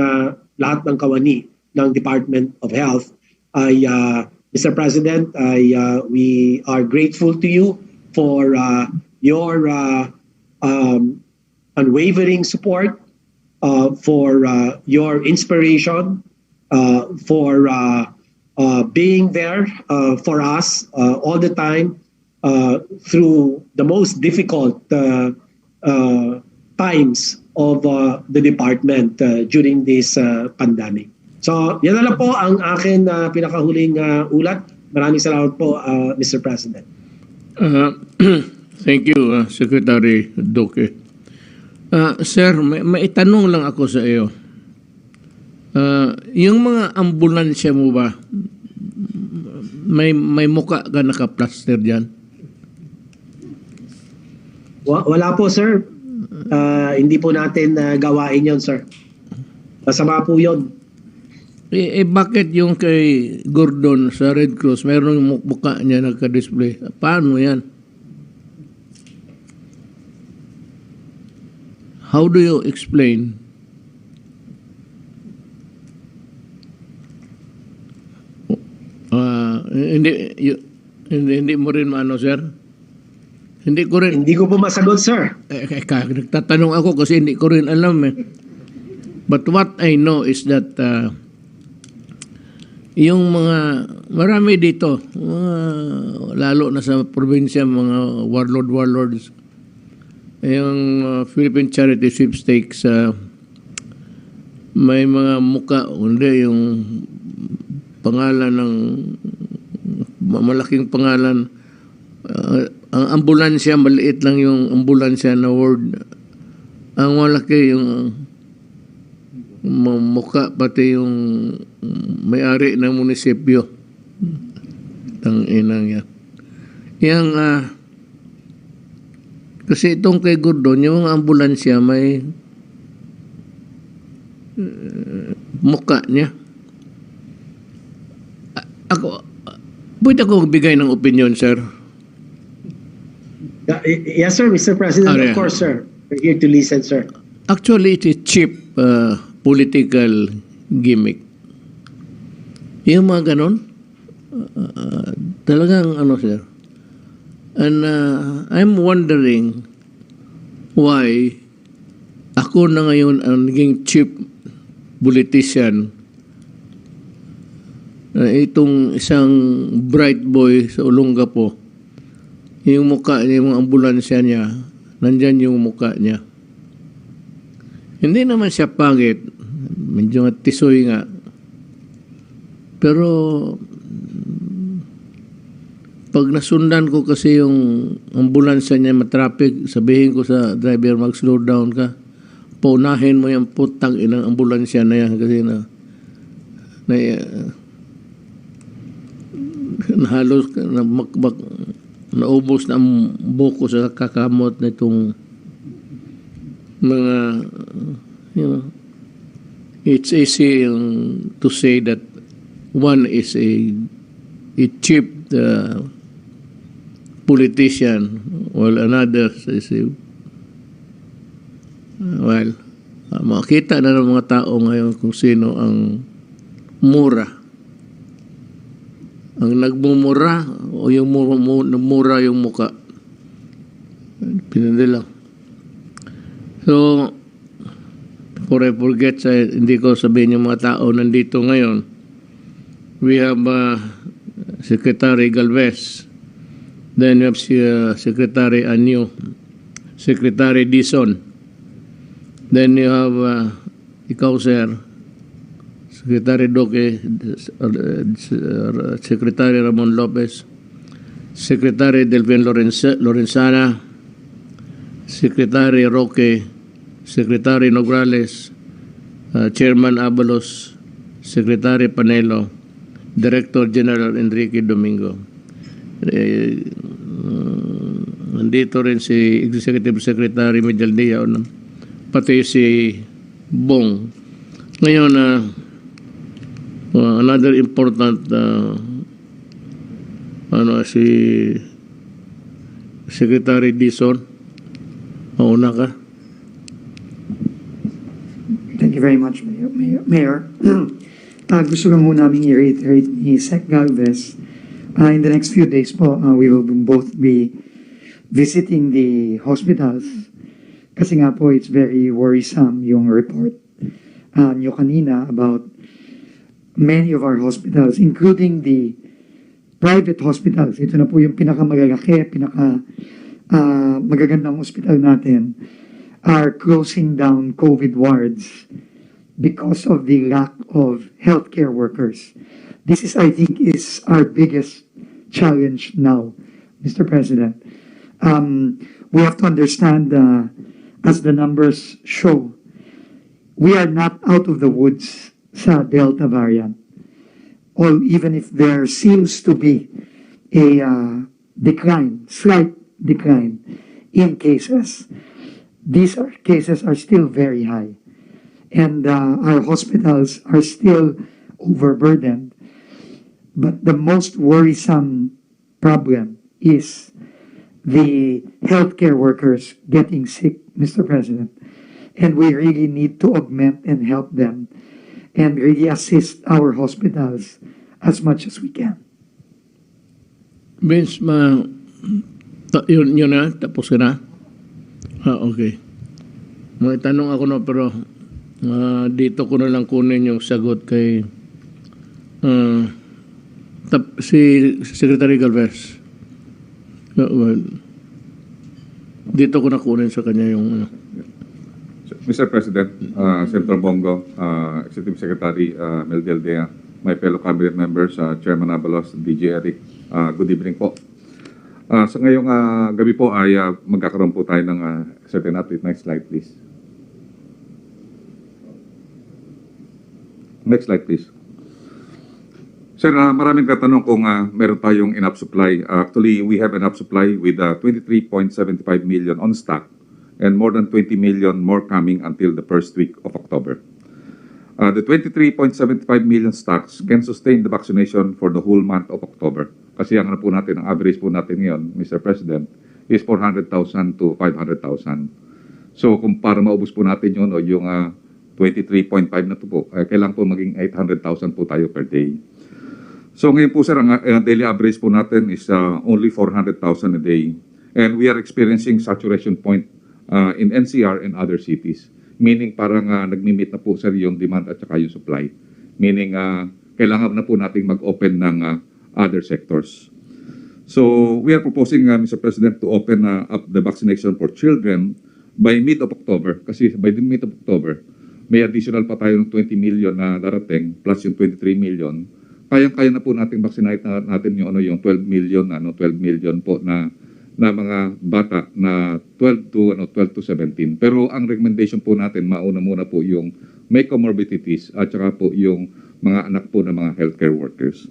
Speaker 5: lahat ng kawani ng Department of Health ay Mr. President, we are grateful to you for your unwavering support, for your inspiration, for being there for us all the time through the most difficult times of the department during this pandemic. So, yan na lang po ang akin pinakahuling ulat. Maraming salamat po, Mr. President.
Speaker 2: Thank you, Secretary Duque. Sir, may itanong lang ako sa iyo. Yung mga ambulansya mo ba, may muka ka naka-plaster dyan?
Speaker 5: Wala po, sir. Hindi po natin gawain yon, sir. Masama po yun.
Speaker 2: Bakit yung kay Gordon sa Red Cross, mayroong mukha niya nagka-display? Paano yan? How do you explain? Hindi mo rin maano, sir? Hindi ko rin.
Speaker 5: Hindi ko po masagot, sir.
Speaker 2: Nagtatanong ako kasi hindi ko rin alam eh. But what I know is that yung mga marami dito, lalo na sa probinsya, mga warlords, yung Philippine Charity Sweepstakes, may mga muka, hindi yung pangalan ng malaking pangalan. Ang ambulansya, maliit lang yung ambulansya na word. Ang malaki yung mukha, pati yung may-ari ng munisipyo. Tang inang yan. Yang, kasi itong kay Gordon, yung ambulansya may mukha niya. Pwede ako magbigay ng opinion, sir?
Speaker 5: Yes, sir, Mr. President. Of course, sir. We're here to listen, sir.
Speaker 2: Actually, it's a cheap political gimmick. Yung mga ganon, talagang ano, sir. And I'm wondering why ako na ngayon ang naging cheap politician. Itong isang bright boy sa Olongapo, yung mukha niya, yung ambulansya niya, nandyan yung mukha niya. Hindi naman siya pangit, medyo tisoy nga. Pero pag nasundan ko kasi yung ambulansya niya matraffic, sabihin ko sa driver, mag-slow down ka. Paunahin mo yung putang inang ambulansya na yan kasi halos naubos na ang buko sa kakamot na itong mga, it's easy to say that one is a cheap politician while another is makita na ng mga tao ngayon kung sino ang mura. Ang nagmumura o yung mura yung muka. Pinandi lang. So, before I forget, hindi ko sabihin yung mga tao nandito ngayon. We have Secretary Galvez, Then you have Secretary Anyo, Secretary Dison. Then you have ikaw, sir, Secretary Doke, Secretary Ramon Lopez, Secretary Delvin Lorenzana, Secretary Roque, Secretary Nograles, Chairman Abalos, Secretary Panelo, Director General Enrique Domingo. Nandito rin si Executive Secretary Medialdia, pati si Bong. Ngayon, another important si Secretary Dison. Mauna ka.
Speaker 6: Thank you very much, Mayor. Gusto lang ho namin i-reiterate ni Sec Galvez. In the next few days po, we will both be visiting the hospitals. Kasi nga po, it's very worrisome yung report nyo kanina about many of our hospitals, including the private hospitals. Ito na po yung pinakamalalaki, magagandang hospital natin, are closing down COVID wards because of the lack of healthcare workers. This is, I think, is our biggest challenge now, Mr. President. We have to understand, as the numbers show, we are not out of the woods sa Delta variant. Or even if there seems to be a slight decline in cases, these cases are still very high. And our hospitals are still overburdened. But the most worrisome problem is the healthcare workers getting sick, Mr. President. And we really need to augment and help them and really assist our hospitals as much as we can.
Speaker 2: Vince, yun na? Tapos ka na? Okay. May tanong ako no, pero dito ko na lang kunin yung sagot kay si Secretary Galvez. Dito ko na kunin sa kanya yung
Speaker 4: Mr. President, Senator Bongo, Executive Secretary Medialdia, my fellow cabinet members, Chairman Abalos, DJ Eric, good evening po. Sa ngayong gabi po ay magkakaroon po tayo ng certain update. Next slide, please. Next slide, please. Sir, maraming katanong kung meron tayong enough supply. Actually, we have enough supply with 23.75 million on stock and more than 20 million more coming until the first week of October. The 23.75 million stocks can sustain the vaccination for the whole month of October. Kasi ang po natin, ang average po natin ngayon, Mr. President, is 400,000 to 500,000. So kung para maubos po natin yun, o yung 23.5 na to po, kailangan po maging 800,000 po tayo per day. So ngayon po sir, ang daily average po natin is only 400,000 a day. And we are experiencing saturation point in NCR and other cities. Meaning parang nagmi-meet na po sir yung demand at saka yung supply. Meaning kailangan na po nating mag-open ng other sectors. So we are proposing, Mr. President, to open up the vaccination for children by mid of October. Kasi by the mid of October, may additional pa tayong 20 million na darating plus yung 23 million. Kayang-kaya na po nating vaccinate natin yung 12 million po na mga bata na 12 to 17. Pero ang recommendation po natin, mauna muna po yung may comorbidities at saka po yung mga anak po ng mga healthcare workers.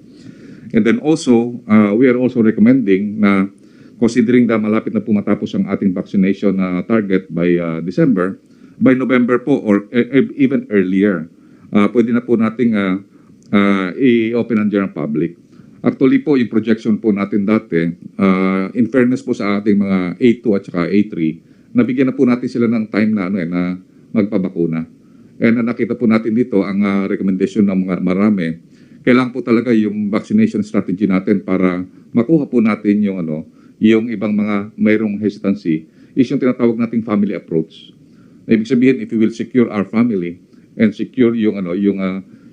Speaker 4: And then also, we are also recommending na considering na malapit na po matapos ang ating vaccination target by December, by November po or even earlier, pwede na po nating i-open ang general public. Actually po, yung projection po natin dati, in fairness po sa ating mga A2 at saka A3, nabigyan na po natin sila ng time na, na magpabakuna. And nakita po natin dito, ang recommendation ng mga marami, kailangan po talaga yung vaccination strategy natin para makuha po natin yung, yung ibang mga mayroong hesitancy, is yung tinatawag nating family approach. Ibig sabihin, if we will secure our family and secure yung,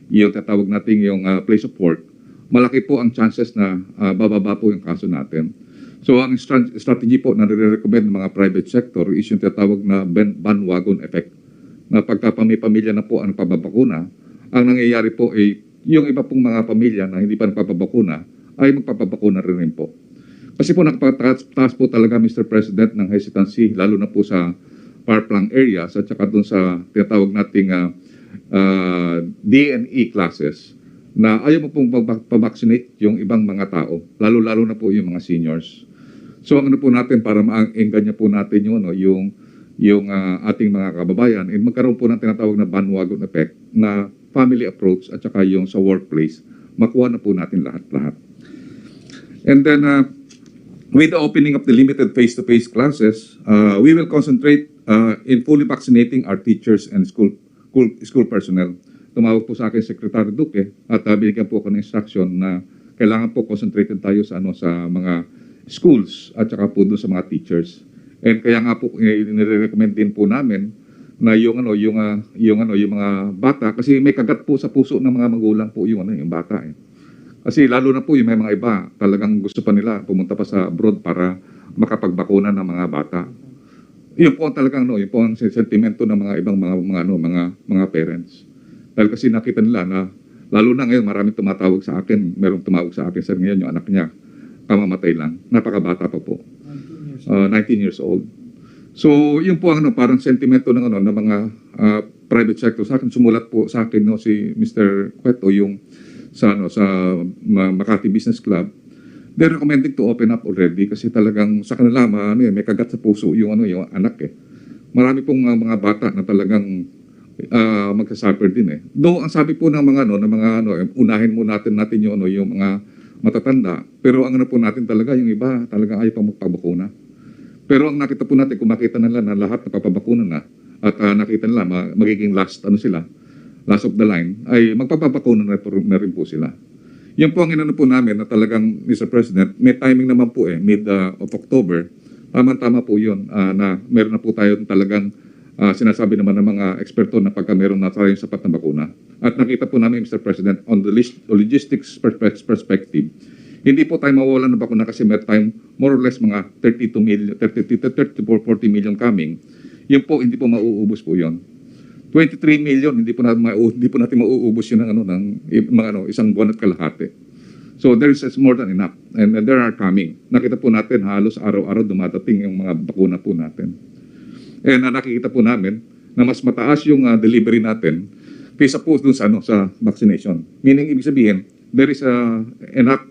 Speaker 4: yung tatawag natin yung place of work, malaki po ang chances na bababa po yung kaso natin. So ang strategy po na nire-recommend ng mga private sector is yung tinatawag na bandwagon effect. Na pagka may pamilya na po ang pababakuna, ang nangyayari po ay yung iba pong mga pamilya na hindi pa nagpapabakuna ay magpapabakuna rin po. Kasi po nakapataas po talaga, Mr. President, ng hesitancy, lalo na po sa far-flung areas at saka doon sa tinatawag nating D&E classes na ayaw mo pong pabaksinate yung ibang mga tao, lalo-lalo na po yung mga seniors. So ano po natin para maengganyo po natin yung ating mga kababayan, magkaroon po ng tinatawag na bandwagon effect na family approach at saka yung sa workplace, makuha na po natin lahat-lahat. And then, with the opening of the limited face-to-face classes, we will concentrate in fully vaccinating our teachers and school personnel. Tumawag po sa akin Secretary Duque at binigyan po ako ng instruction na kailangan po concentrated tayo sa mga schools at saka po doon sa mga teachers. And kaya nga po nire-recommend din po namin na yung mga bata, kasi may kagat po sa puso ng mga magulang po yung bata eh. Kasi lalo na po yung may mga iba talagang gusto pa nila pumunta pa sa abroad para makapagbakuna ng mga bata. Yun po ang talagang yun po ang sentimento ng mga ibang mga parents. Dahil kasi nakita nila na lalo na ngayon maraming tumatawag sa akin, merong tumawag sa akin sir ngayon yung anak niya kamamatay lang, napakabata pa po. 19 years old. So, yun po ang parang sentimento ng mga private sector. Sa akin, sumulat po sa akin si Mr. Cueto yung sa Makati Business Club. They're recommending to open up already kasi talagang sa kanila may kagat sa puso yung anak eh. Marami pong mga bata na talagang magsasuffer din eh. Though ang sabi po ng mga unahin mo natin yung mga matatanda, pero ang po natin talaga yung iba talagang ayaw pang magpabakuna. Pero ang nakita po natin, kung makita nila na lahat napapabakuna na at nakita nila magiging last of the line, ay magpapabakuna na rin po sila. Yan po ang inano po namin na talagang, Mr. President, may timing naman po mid of October, tama-tama po yun na meron na po tayo talagang sinasabi naman ng mga eksperto na pagka meron na tayong sapat na bakuna. At nakita po namin, Mr. President, on the logistics perspective, hindi po tayo mawawalan ng bakuna kasi may time more or less mga 30 to 40 million coming. Yun po, hindi po mauubos po yun. 23 million, hindi po natin mauubos yun ng isang buwan at kalahati. So there is more than enough. And there are coming. Nakita po natin halos araw-araw dumadating yung mga bakuna po natin. And nakikita po namin na mas mataas yung delivery natin kaysa po dun sa vaccination. Meaning, ibig sabihin, there is enough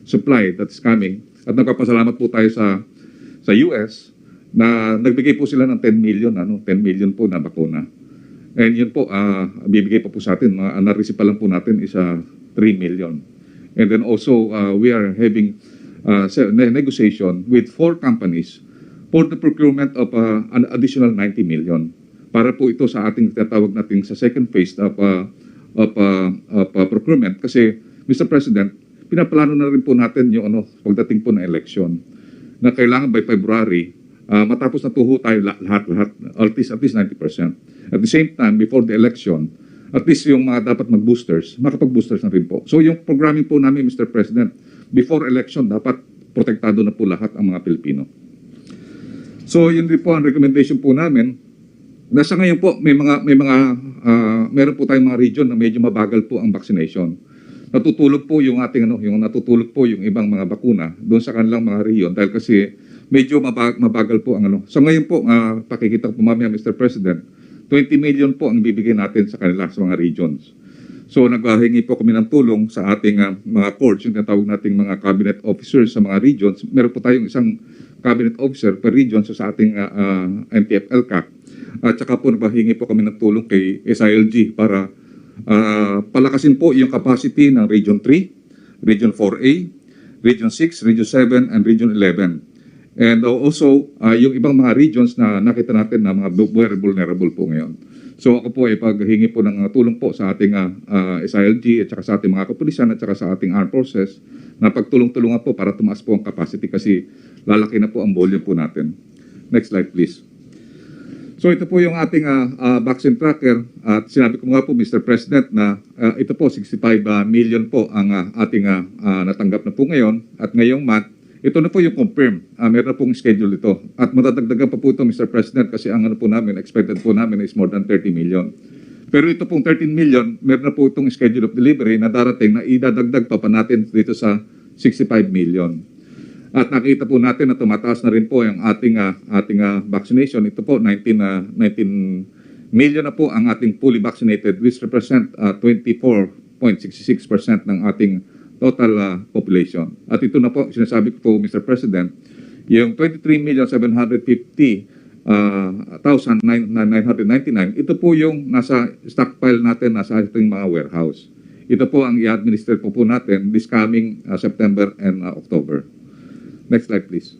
Speaker 4: supply that's coming. At nagpapasalamat po tayo sa US na nagbigay po sila ng 10 million po na bakuna. And yun po, bibigay pa po sa atin, na-receive pa lang po natin is 3 million. And then also, we are having negotiation with 4 companies for the procurement of an additional 90 million. Para po ito sa ating tinatawag natin sa second phase of procurement. Kasi, Mr. President, pinaplano na rin po natin yung pagdating po ng election na kailangan by February matapos na tuho tayo lahat at least 90%. At the same time, before the election, at least yung mga dapat mag-boosters, makapag-boosters na rin po. So yung programming po namin, Mr. President, before election, dapat protektado na po lahat ang mga Pilipino. So yun din po ang recommendation po namin. Nasa ngayon po, meron po tayong mga region na medyo mabagal po ang vaccination. Natutulog po yung ating natutulog po yung ibang mga bakuna doon sa kanilang mga region dahil kasi medyo mabagal po ang So ngayon po, pakikita ko po mamaya, Mr. President, 20 million po ang bibigay natin sa kanila sa mga regions. So naghahingi po kami ng tulong sa ating mga courts, yung tinatawag nating mga cabinet officers sa mga regions. Meron po tayong isang cabinet officer per region sa ating NTF-LCAC. At saka po naghahingi po kami ng tulong kay SILG para palakasin po yung capacity ng Region 3, Region 4A, Region 6, Region 7, and Region 11. And also, yung ibang mga regions na nakita natin na mga very vulnerable po ngayon. So ako po ay paghingi po ng tulong po sa ating SILG at saka sa ating mga kapulisan at saka sa ating armed forces na pagtulong-tulungan po para tumaas po ang capacity kasi lalaki na po ang volume po natin. Next slide please. So ito po yung ating vaccine tracker at sinabi ko nga po Mr. President na ito po 65 million po ang ating natanggap na po ngayon at ngayong month Ito na po yung confirm. Meron na pong schedule ito. At matadagdagan pa po ito, Mr. President, kasi ang ano po namin, expected po namin is more than 30 million. Pero ito pong 13 million, meron na po itong schedule of delivery na darating na idadagdag pa natin dito sa 65 million. At nakita po natin na tumataas na rin po yung ating vaccination. Ito po, 19 million na po ang ating fully vaccinated, which represent 24.66% ng ating total population. At ito na po, sinasabi ko po, Mr. President, yung 23,750,999, ito po yung nasa stockpile natin, nasa ating mga warehouse. Ito po ang i-administer po natin this coming September and October. Next slide, please.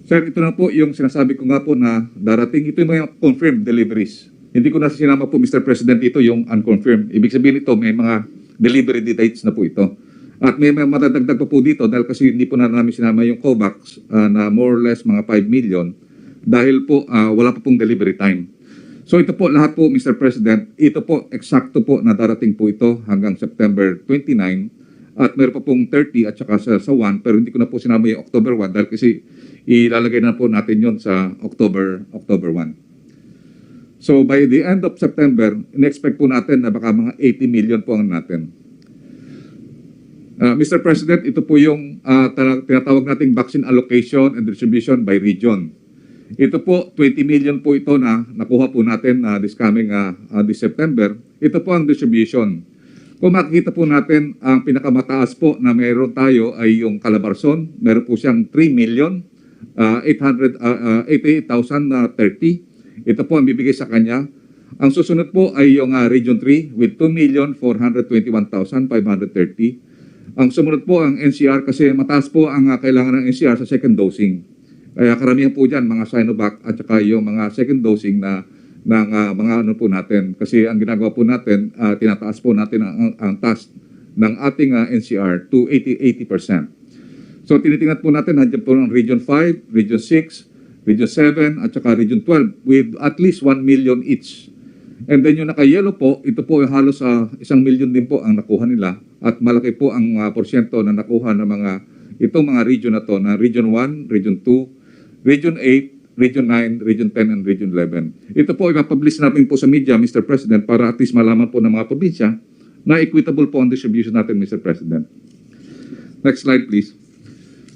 Speaker 4: Sir, ito na po yung sinasabi ko nga po na darating. Ito yung mga confirmed deliveries. Hindi ko na sinama po, Mr. President, ito yung unconfirmed. Ibig sabihin ito, may mga delivery dates na po ito. At may matadagdag pa po dito dahil kasi hindi po na namin sinama yung COVAX na more or less mga 5 million dahil po wala pa pong delivery time. So ito po lahat po, Mr. President, ito po eksakto po na darating po ito hanggang September 29 at meron pa pong 30 at saka sa 1 pero hindi ko na po sinama yung October 1 dahil kasi ilalagay na po natin yon sa October 1. So by the end of September, in-expect po natin na baka mga 80 million po ang natin. Mr. President, ito po yung tinatawag nating vaccine allocation and distribution by region. Ito po, 20 million po ito na nakuha po natin this coming this September. Ito po ang distribution. Kung makikita po natin, ang pinakamataas po na meron tayo ay yung Calabarzon. Meron po siyang 3,888,030. Ito po ang bibigay sa kanya. Ang susunod po ay yung Region 3 with 2,421,530. Ang sumunod po ang NCR kasi mataas po ang kailangan ng NCR sa second dosing. Kaya karamihan po dyan mga Sinovac at saka yung mga second dosing ng mga ano po natin. Kasi ang ginagawa po natin, tinataas po natin ang task ng ating NCR to 80%. So tinitingnan po natin, nandiyan po ng Region 5, Region 6, Region 7 at saka Region 12 with at least 1 million each. And then yung naka-yellow po, ito po yung halos 1 million din po ang nakuha nila at malaki po ang porsyento na nakuha ng itong mga region na to na Region 1, Region 2, Region 8, Region 9, Region 10, and Region 11. Ito po ipapublish natin po sa media, Mr. President, para at least malaman po ng mga probinsya na equitable po ang distribution natin, Mr. President. Next slide, please.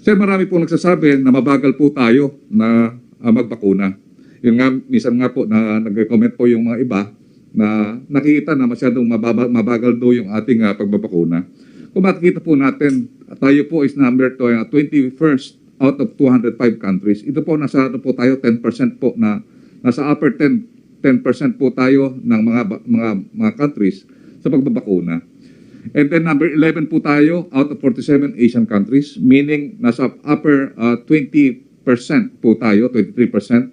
Speaker 4: Sir, marami po nagsasabi na mabagal po tayo na magbakuna. Yun nga, minsan nga po na nag-comment po yung mga iba na nakikita na masyadong mabagal do yung ating pagbabakuna. Kung makikita po natin, tayo po is number 21st out of 205 countries. Ito po, nasa po tayo 10% po na nasa upper 10% po tayo ng mga countries sa pagbabakuna. And then number 11 po tayo out of 47 Asian countries, meaning nasa upper 20% po tayo, 23%,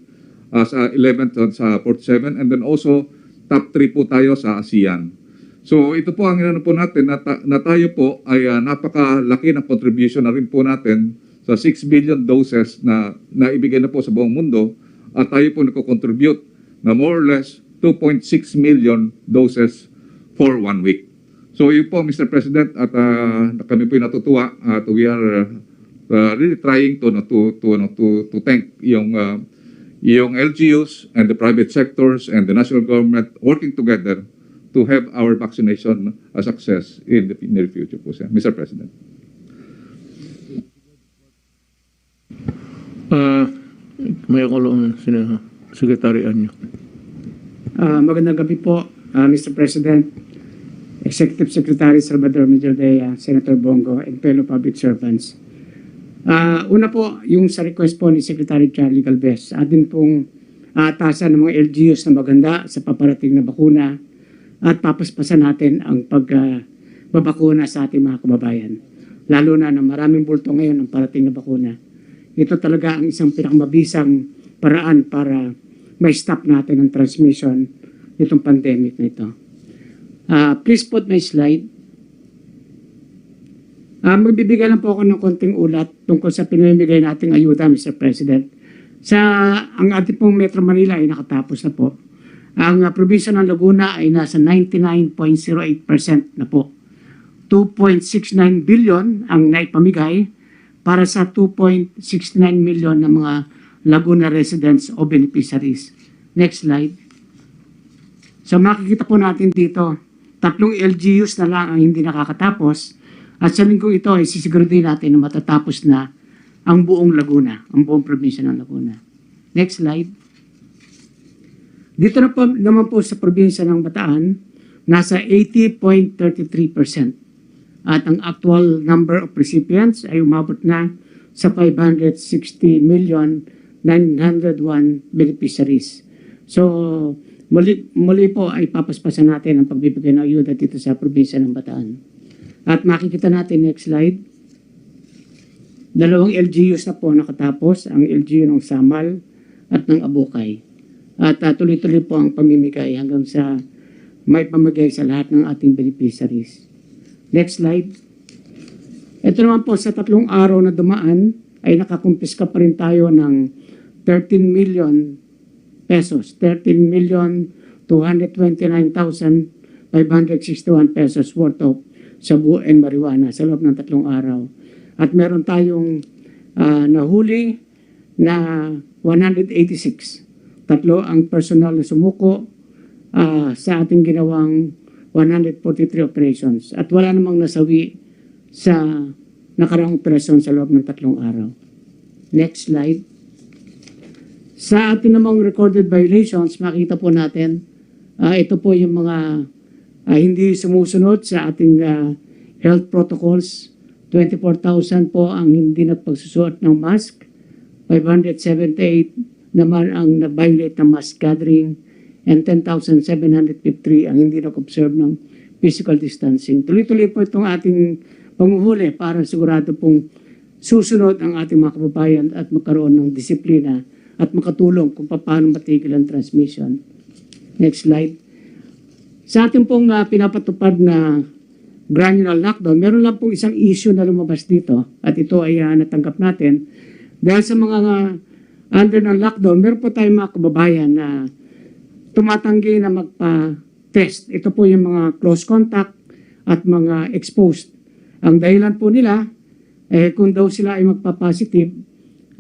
Speaker 4: sa 11 sa 47, and then also top 3 po tayo sa ASEAN. So ito po ang inano po natin na tayo po ay napakalaki ng contribution na rin po natin sa 6 billion doses na naibigay na po sa buong mundo at tayo po nagko-contribute na more or less 2.6 million doses for 1 week. So yun po, Mr. President, at kami po natutuwa at we are really trying to thank yung LGUs and the private sectors and the national government working together to have our vaccination a success in the near future po, sir. Mr. President.
Speaker 2: May kulong sekretarian nyo.
Speaker 7: Magandang gabi po, Mr. President, Executive Secretary Salvador Medjaldea, Senator Bongo, and fellow public servants. Una po, yung sa request po ni Secretary Charlie Galvez, atin pong atasan ng mga LGUs na maganda sa paparating na bakuna at papaspasan natin ang pagbabakuna sa ating mga kababayan. Lalo na maraming bulto ngayon ang parating na bakuna. Ito talaga ang isang pinakamabisang paraan para may stop natin ang transmission nitong pandemic na ito. Please put my slide. Magbibigay lang po ako ng konting ulat tungkol sa pinamimigay nating ayuda, Mr. President. Ang ating pong Metro Manila ay nakatapos na po. Ang probinsya ng Laguna ay nasa 99.08% na po. 2.69 billion ang naipamigay para sa 2.69 million na mga Laguna residents o beneficiaries. Next slide. So makikita po natin dito, 3 LGUs na lang ang hindi nakakatapos at sa linggong ito ay sisiguraduhin natin na matatapos na ang buong Laguna, ang buong probinsya ng Laguna. Next slide. Dito na po naman po sa probinsya ng Bataan, nasa 80.33%. At ang actual number of recipients ay umabot na sa 560,901 beneficiaries. So, muli po ay papaspasan natin ang pagbibigay ng ayuda dito sa probinsya ng Bataan. At makikita natin next slide. 2 LGUs na po nakatapos, ang LGU ng Samal at ng Abukay. At tuloy-tuloy po ang pamimigay hanggang sa may pamigay sa lahat ng ating beneficiaries. Next slide. Ito naman po sa 3 araw na dumaan ay nakakumpiska pa rin tayo ng 13 million pesos. 13,229,561 pesos worth of sabu and marijuana sa loob ng 3 araw. At meron tayong nahuli na 186. 3 ang personal na sumuko sa ating ginawang 143 operations. At wala namang nasawi sa nakaraang operasyon sa loob ng 3 araw. Next slide. Sa ating namang recorded violations, makita po natin, ito po yung mga hindi sumusunod sa ating health protocols. 24,000 po ang hindi nagpagsusuot ng mask. 578 naman ang na-violate ng mask gathering. And 10,753 ang hindi nag-observe ng physical distancing. Tuloy-tuloy po itong ating panguhuli para sigurado pong susunod ang ating mga kababayan at magkaroon ng disiplina at makatulong kung paano matigil ang transmission. Next slide. Sa ating pong pinapatupad na granular lockdown, meron lang pong isang issue na lumabas dito at ito ay natanggap natin. Dahil sa mga under ng lockdown, meron po tayong mga kababayan na tumatanggi na magpa-test. Ito po yung mga close contact at mga exposed. Ang dahilan po nila, kung daw sila ay magpa-positive,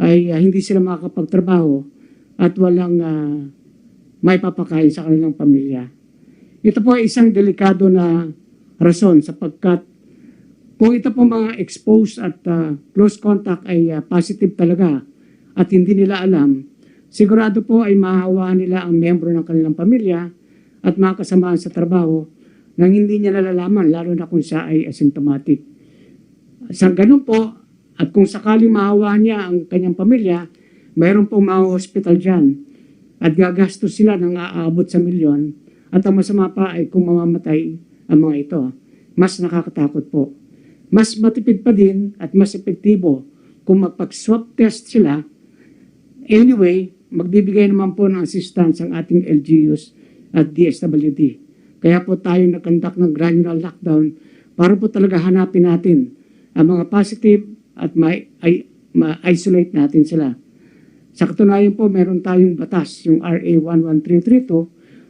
Speaker 7: ay hindi sila makakapagtrabaho at walang may papakain sa kanilang pamilya. Ito po ay isang delikado na rason sapagkat kung ito po mga exposed at close contact ay positive talaga at hindi nila alam, sigurado po ay mahahawaan nila ang miyembro ng kanilang pamilya at mga kasamahan sa trabaho nang hindi niya nalalaman, lalo na kung siya ay asymptomatic. Sa ganun po, at kung sakaling mahawaan niya ang kanyang pamilya, mayroon pong mga hospital dyan at gagastos sila ng aabot sa milyon at ang masama pa ay kung mamamatay ang mga ito. Mas nakakatakot po. Mas matipid pa din at mas epektibo kung magpag-swab test sila. Anyway, magbibigay naman po ng assistance ang ating LGUs at DSWD. Kaya po tayo nag-conduct ng granular lockdown para po talaga hanapin natin ang mga positive at ma-isolate natin sila. Sa katunayan po, meron tayong batas, yung RA 11332,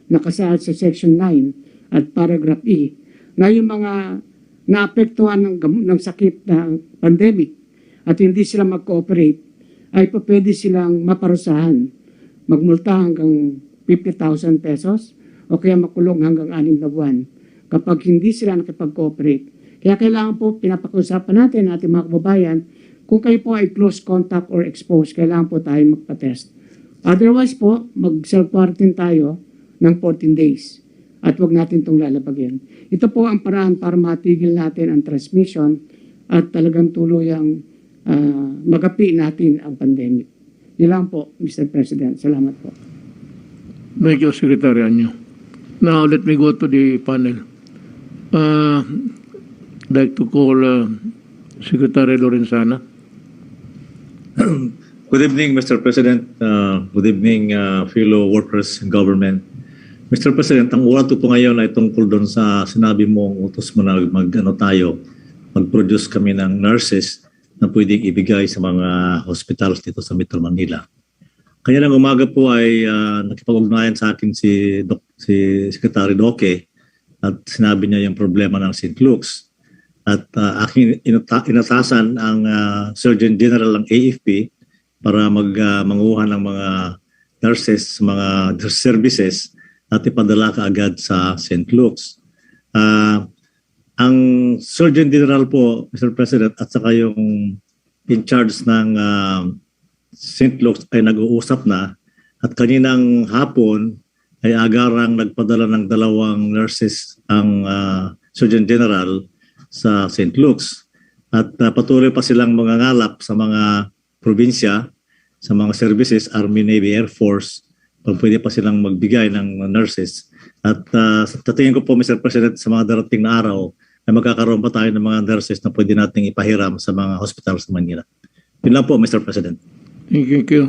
Speaker 7: nakasaad sa Section 9 at Paragraph E, na yung mga naapektuhan ng sakit na pandemic at hindi sila mag-cooperate, ay pa pwede silang maparusahan, magmulta hanggang 50,000 pesos o kaya makulong hanggang 6 na buwan kapag hindi sila nakipag-cooperate. Kaya kailangan po, pinapakiusapan natin ating mga kababayan, kung kayo po ay close contact or exposed, kailangan po tayo magpa-test. Otherwise po, mag-self-quarantine tayo ng 14 days at huwag natin itong lalabagin. Ito po ang paraan para matigil natin ang transmission at talagang tuluyang magapi natin ang pandemic. Yun lang po, Mr. President. Salamat po.
Speaker 2: Thank you, Secretary Anyo. Now, let me go to the panel. I'd like to call Secretary Lorenzana.
Speaker 8: Good evening, Mr. President. Good evening, fellow workers in government. Mr. President, ang ulat ko ngayon ay tungkol doon sa sinabi mong utos mo na mag-produce kami ng nurses na pwedeng ibigay sa mga hospitals dito sa Metro Manila. Kaya lang umaga po ay nakipag-ugnayan sa akin si Secretary Doke at sinabi niya yung problema ng St. Luke's. at aking inatasan ang Surgeon General ng AFP para manguha ng mga nurses, mga services at ipadala kaagad sa St. Luke's. Ang Surgeon General po, Mr. President, at saka yung in charge ng St. Luke's ay nag-uusap na at kaninang hapon ay agarang nagpadala ng 2 nurses ang Surgeon General sa St. Luke's at patuloy pa silang mangangalap sa mga probinsya, sa mga services, Army, Navy, Air Force, kung pwede pa silang magbigay ng nurses. At sa tingin ko po, Mr. President, sa mga darating na araw ay magkakaroon pa tayo ng mga nurses na pwede nating ipahiram sa mga hospital sa Manila. Yun lang po, Mr. President.
Speaker 2: Thank you.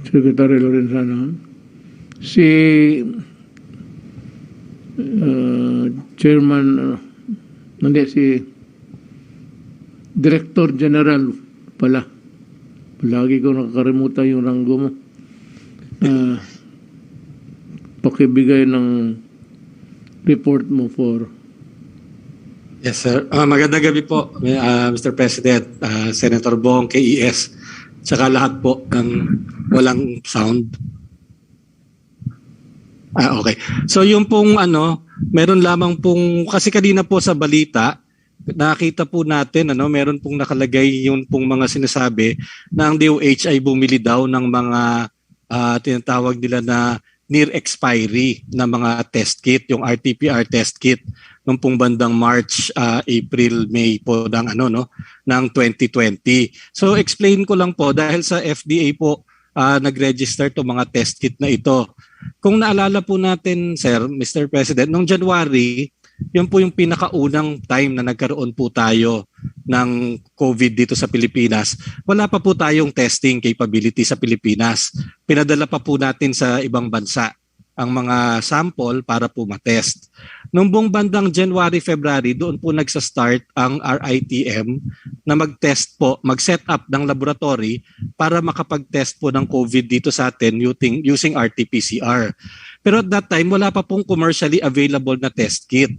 Speaker 2: Secretary Lorenzana. Si Chairman, si Director General pala. Palagi ko nakakarimutan yung ranggo mo. Pakibigay ng report mo for...
Speaker 9: Yes, sir. Magandang gabi po, Mr. President, Senator Bong, KES, tsaka lahat po ng walang sound. Okay. So yung pong meron lamang pong, kasi kanina po sa balita, nakita po natin, meron pong nakalagay yung pong mga sinasabi na ang DOH ay bumili daw ng mga tinatawag nila na near expiry na mga test kit, yung RT-PCR test kit nung pong bandang March, April, May po ng ng 2020. So explain ko lang po dahil sa FDA po nag-register to mga test kit na ito. Kung naalala po natin, sir, Mr. President, noong January, yun po yung pinakaunang time na nagkaroon po tayo ng COVID dito sa Pilipinas. Wala pa po tayong testing capability sa Pilipinas. Pinadala pa po natin sa ibang bansa ang mga sample para po matest. Noong buong bandang January, February, doon po nagsa-start ang RITM na mag-test po, mag-set up ng laboratory para makapag-test po ng COVID dito sa atin using RT-PCR. Pero at that time, wala pa pong commercially available na test kit.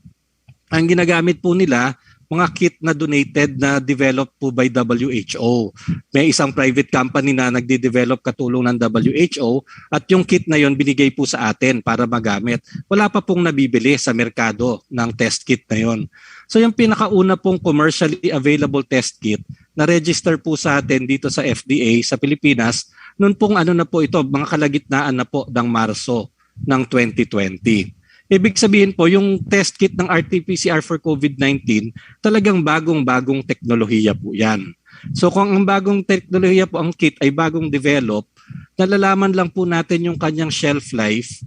Speaker 9: Ang ginagamit po nila, mga kit na donated na developed po by WHO. May isang private company na nagde-develop katulong ng WHO at yung kit na yon binigay po sa atin para magamit. Wala pa pong nabibili sa merkado ng test kit na yon. So yung pinakauna pong commercially available test kit na register po sa atin dito sa FDA sa Pilipinas, noon pong na po ito, mga kalagitnaan na po ng Marso ng 2020. Ibig sabihin po, yung test kit ng RT-PCR for COVID-19, talagang bagong-bagong teknolohiya po yan. So kung ang bagong teknolohiya po, ang kit ay bagong develop, nalalaman lang po natin yung kanyang shelf life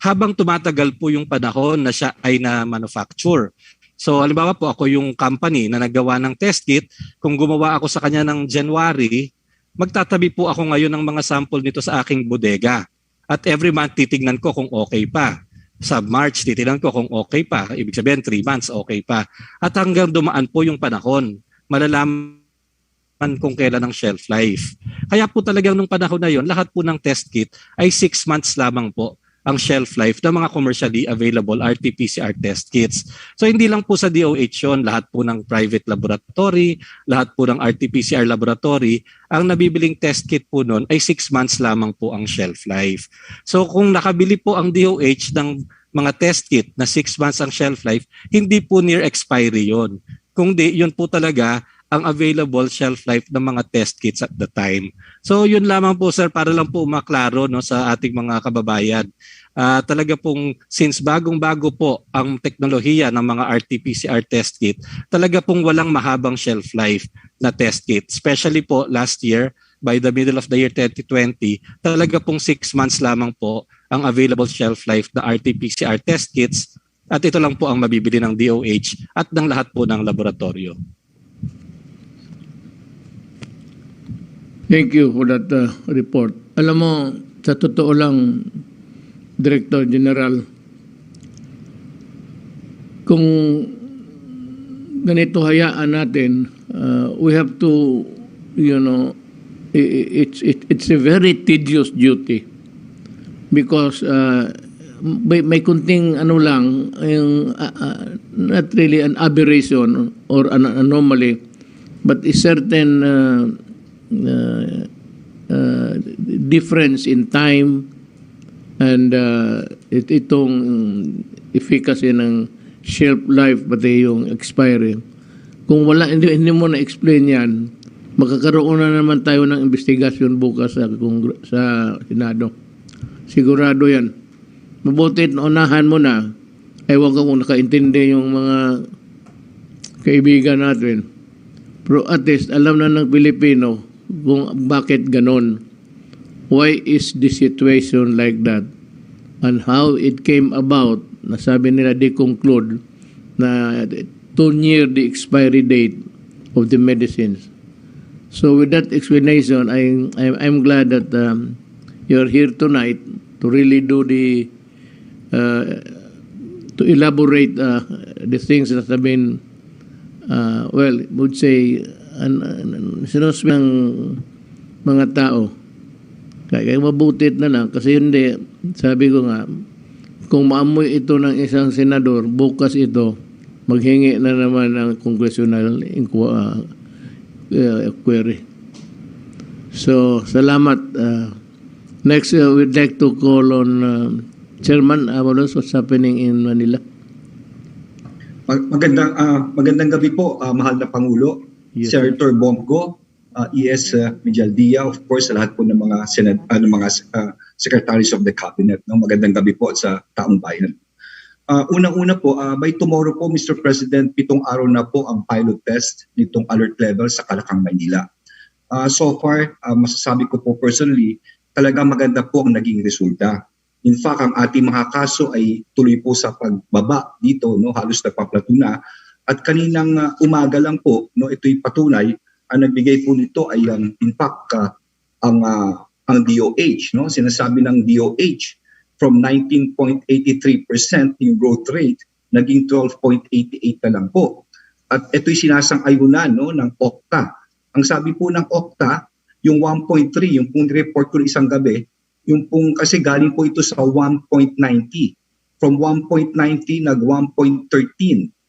Speaker 9: habang tumatagal po yung panahon na siya ay na-manufacture. So halimbawa po, ako yung company na naggawa ng test kit, kung gumawa ako sa kanya ng January, magtatabi po ako ngayon ng mga sample nito sa aking bodega. At every month titignan ko kung okay pa. Sa March, titignan ko kung okay pa. Ibig sabihin, 3 months, okay pa. At hanggang dumaan po yung panahon, malalaman kung kailan ang shelf life. Kaya po talagang nung panahon na yon, lahat po ng test kit ay 6 months lamang po ang shelf life ng mga commercially available RT-PCR test kits. So hindi lang po sa DOH yun, lahat po ng private laboratory, lahat po ng RT-PCR laboratory, ang nabibiling test kit po nun ay 6 months lamang po ang shelf life. So kung nakabili po ang DOH ng mga test kit na 6 months ang shelf life, hindi po near expiry yun. Kung di, yun po talaga ang available shelf life ng mga test kits at the time. So yun lamang po sir, para lang po maklaro sa ating mga kababayan. Talaga pong since bagong-bago po ang teknolohiya ng mga RT-PCR test kit, talaga pong walang mahabang shelf life na test kit. Especially po last year, by the middle of the year 2020, talaga pong 6 months lamang po ang available shelf life na RT-PCR test kits at ito lang po ang mabibili ng DOH at ng lahat po ng laboratorio.
Speaker 2: Thank you for that report. Alam mo, sa totoo lang, Director General, kung ganito hayaan natin, we have to, it's a very tedious duty because may kunting ano lang, yung, not really an aberration or an anomaly, but a certain difference in time and itong efficacy ng shelf life pati yung expiry. Kung wala, hindi mo na-explain yan, magkakaroon na naman tayo ng investigasyon bukas sa Senado. Sigurado yan. Mabuti unahan mo na, ewan ko kung nakaintindi yung mga kaibigan natin. Pero at least, alam na ng Pilipino kung bakit ganon. Why is the situation like that? And how it came about, nasabi nila, they conclude na too near the expiry date of the medicines. So with that explanation, I'm glad that you're here tonight to really do the to elaborate the things that have been well, would say sinusbi ng mga tao. Kaya mabutit na lang kasi hindi, sabi ko nga, kung maamoy ito ng isang senador, bukas ito maghingi na naman ng congressional query. So, salamat. Next, we'd like to call on Chairman Avalos, what's happening in Manila.
Speaker 10: Magandang gabi po, mahal na Pangulo, yes, Senator Bongo, ES Medialdia, of course, sa lahat po ng mga secretaries of the cabinet. No? Magandang gabi po sa taong bayan. Unang-una po, by tomorrow po, Mr. President, 7 araw na po ang pilot test nitong alert level sa Calacang, Manila. So far, masasabi ko po personally, talaga maganda po ang naging resulta. In fact, ang ating mga kaso ay tuloy po sa pagbaba dito, no? Halos nagpaplato na. At kaninang umaga lang po, no, ito'y patunay, ang nagbigay po nito ay in fact ang DOH, no? Sinasabi ng DOH from 19.83% yung growth rate naging 12.88 na lang po. At ito'y sinasang-ayunan, no, ng OCTA. Ang sabi po ng OCTA, yung 1.3, yung pong report ko isang gabi, yung pong kasi galing po ito sa 1.90. From 1.90 nag 1.13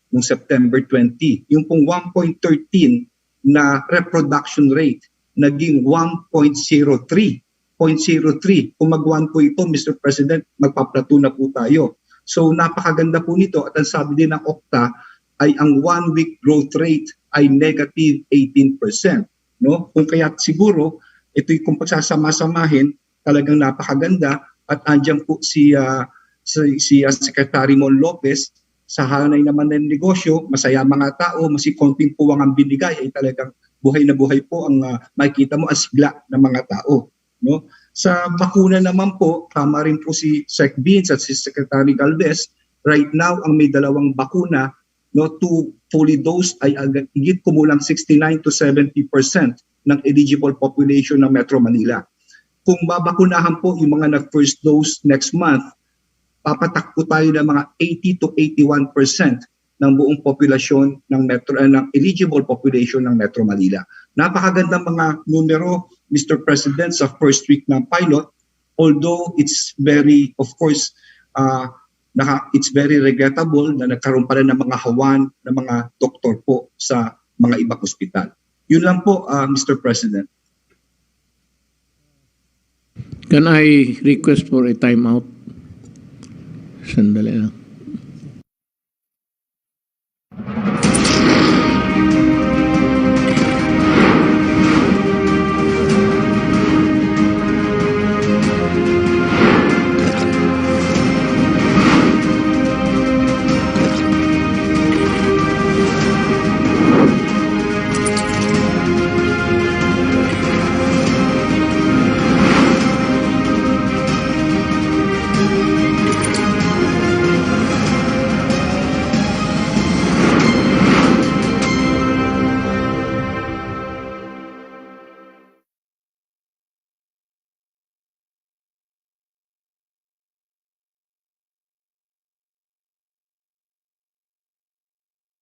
Speaker 10: noong September 20. Yung pong 1.13 na reproduction rate naging 1.03. 0.03. Kung mag-1 po ito, Mr. President, magpaplato na po tayo. So napakaganda po nito at ang sabi din ng OCTA ay ang 1-week growth rate ay negative 18%. No? Kung kaya siguro, ito'y kung pagsasama-samahin, talagang napakaganda at andyan po si Secretary Mon Lopez sa hanay naman ng negosyo, masaya mga tao, konting puwang ang binigay ay talagang buhay na buhay po ang makikita mo as sigla ng mga tao. No? Sa bakuna naman po, tama rin po si Sec Beans at si Secretary Galvez, right now ang may 2 bakuna, no, 2 fully dosed ay higit kumulang 69 to 70% ng eligible population ng Metro Manila. Kung babakunahan po yung mga nag-first dose next month, papatak po tayo ng mga 80 to 81% ng buong populasyon ng ng eligible population ng Metro Manila. Napakagandang mga numero, Mr. President, sa first week ng pilot, although it's very, of course, it's very regrettable na nagkaroon pa rin ng mga hawan ng mga doktor po sa mga ibang ospital. Yun lang po, Mr. President.
Speaker 2: Can I request for a timeout? Sandali lang.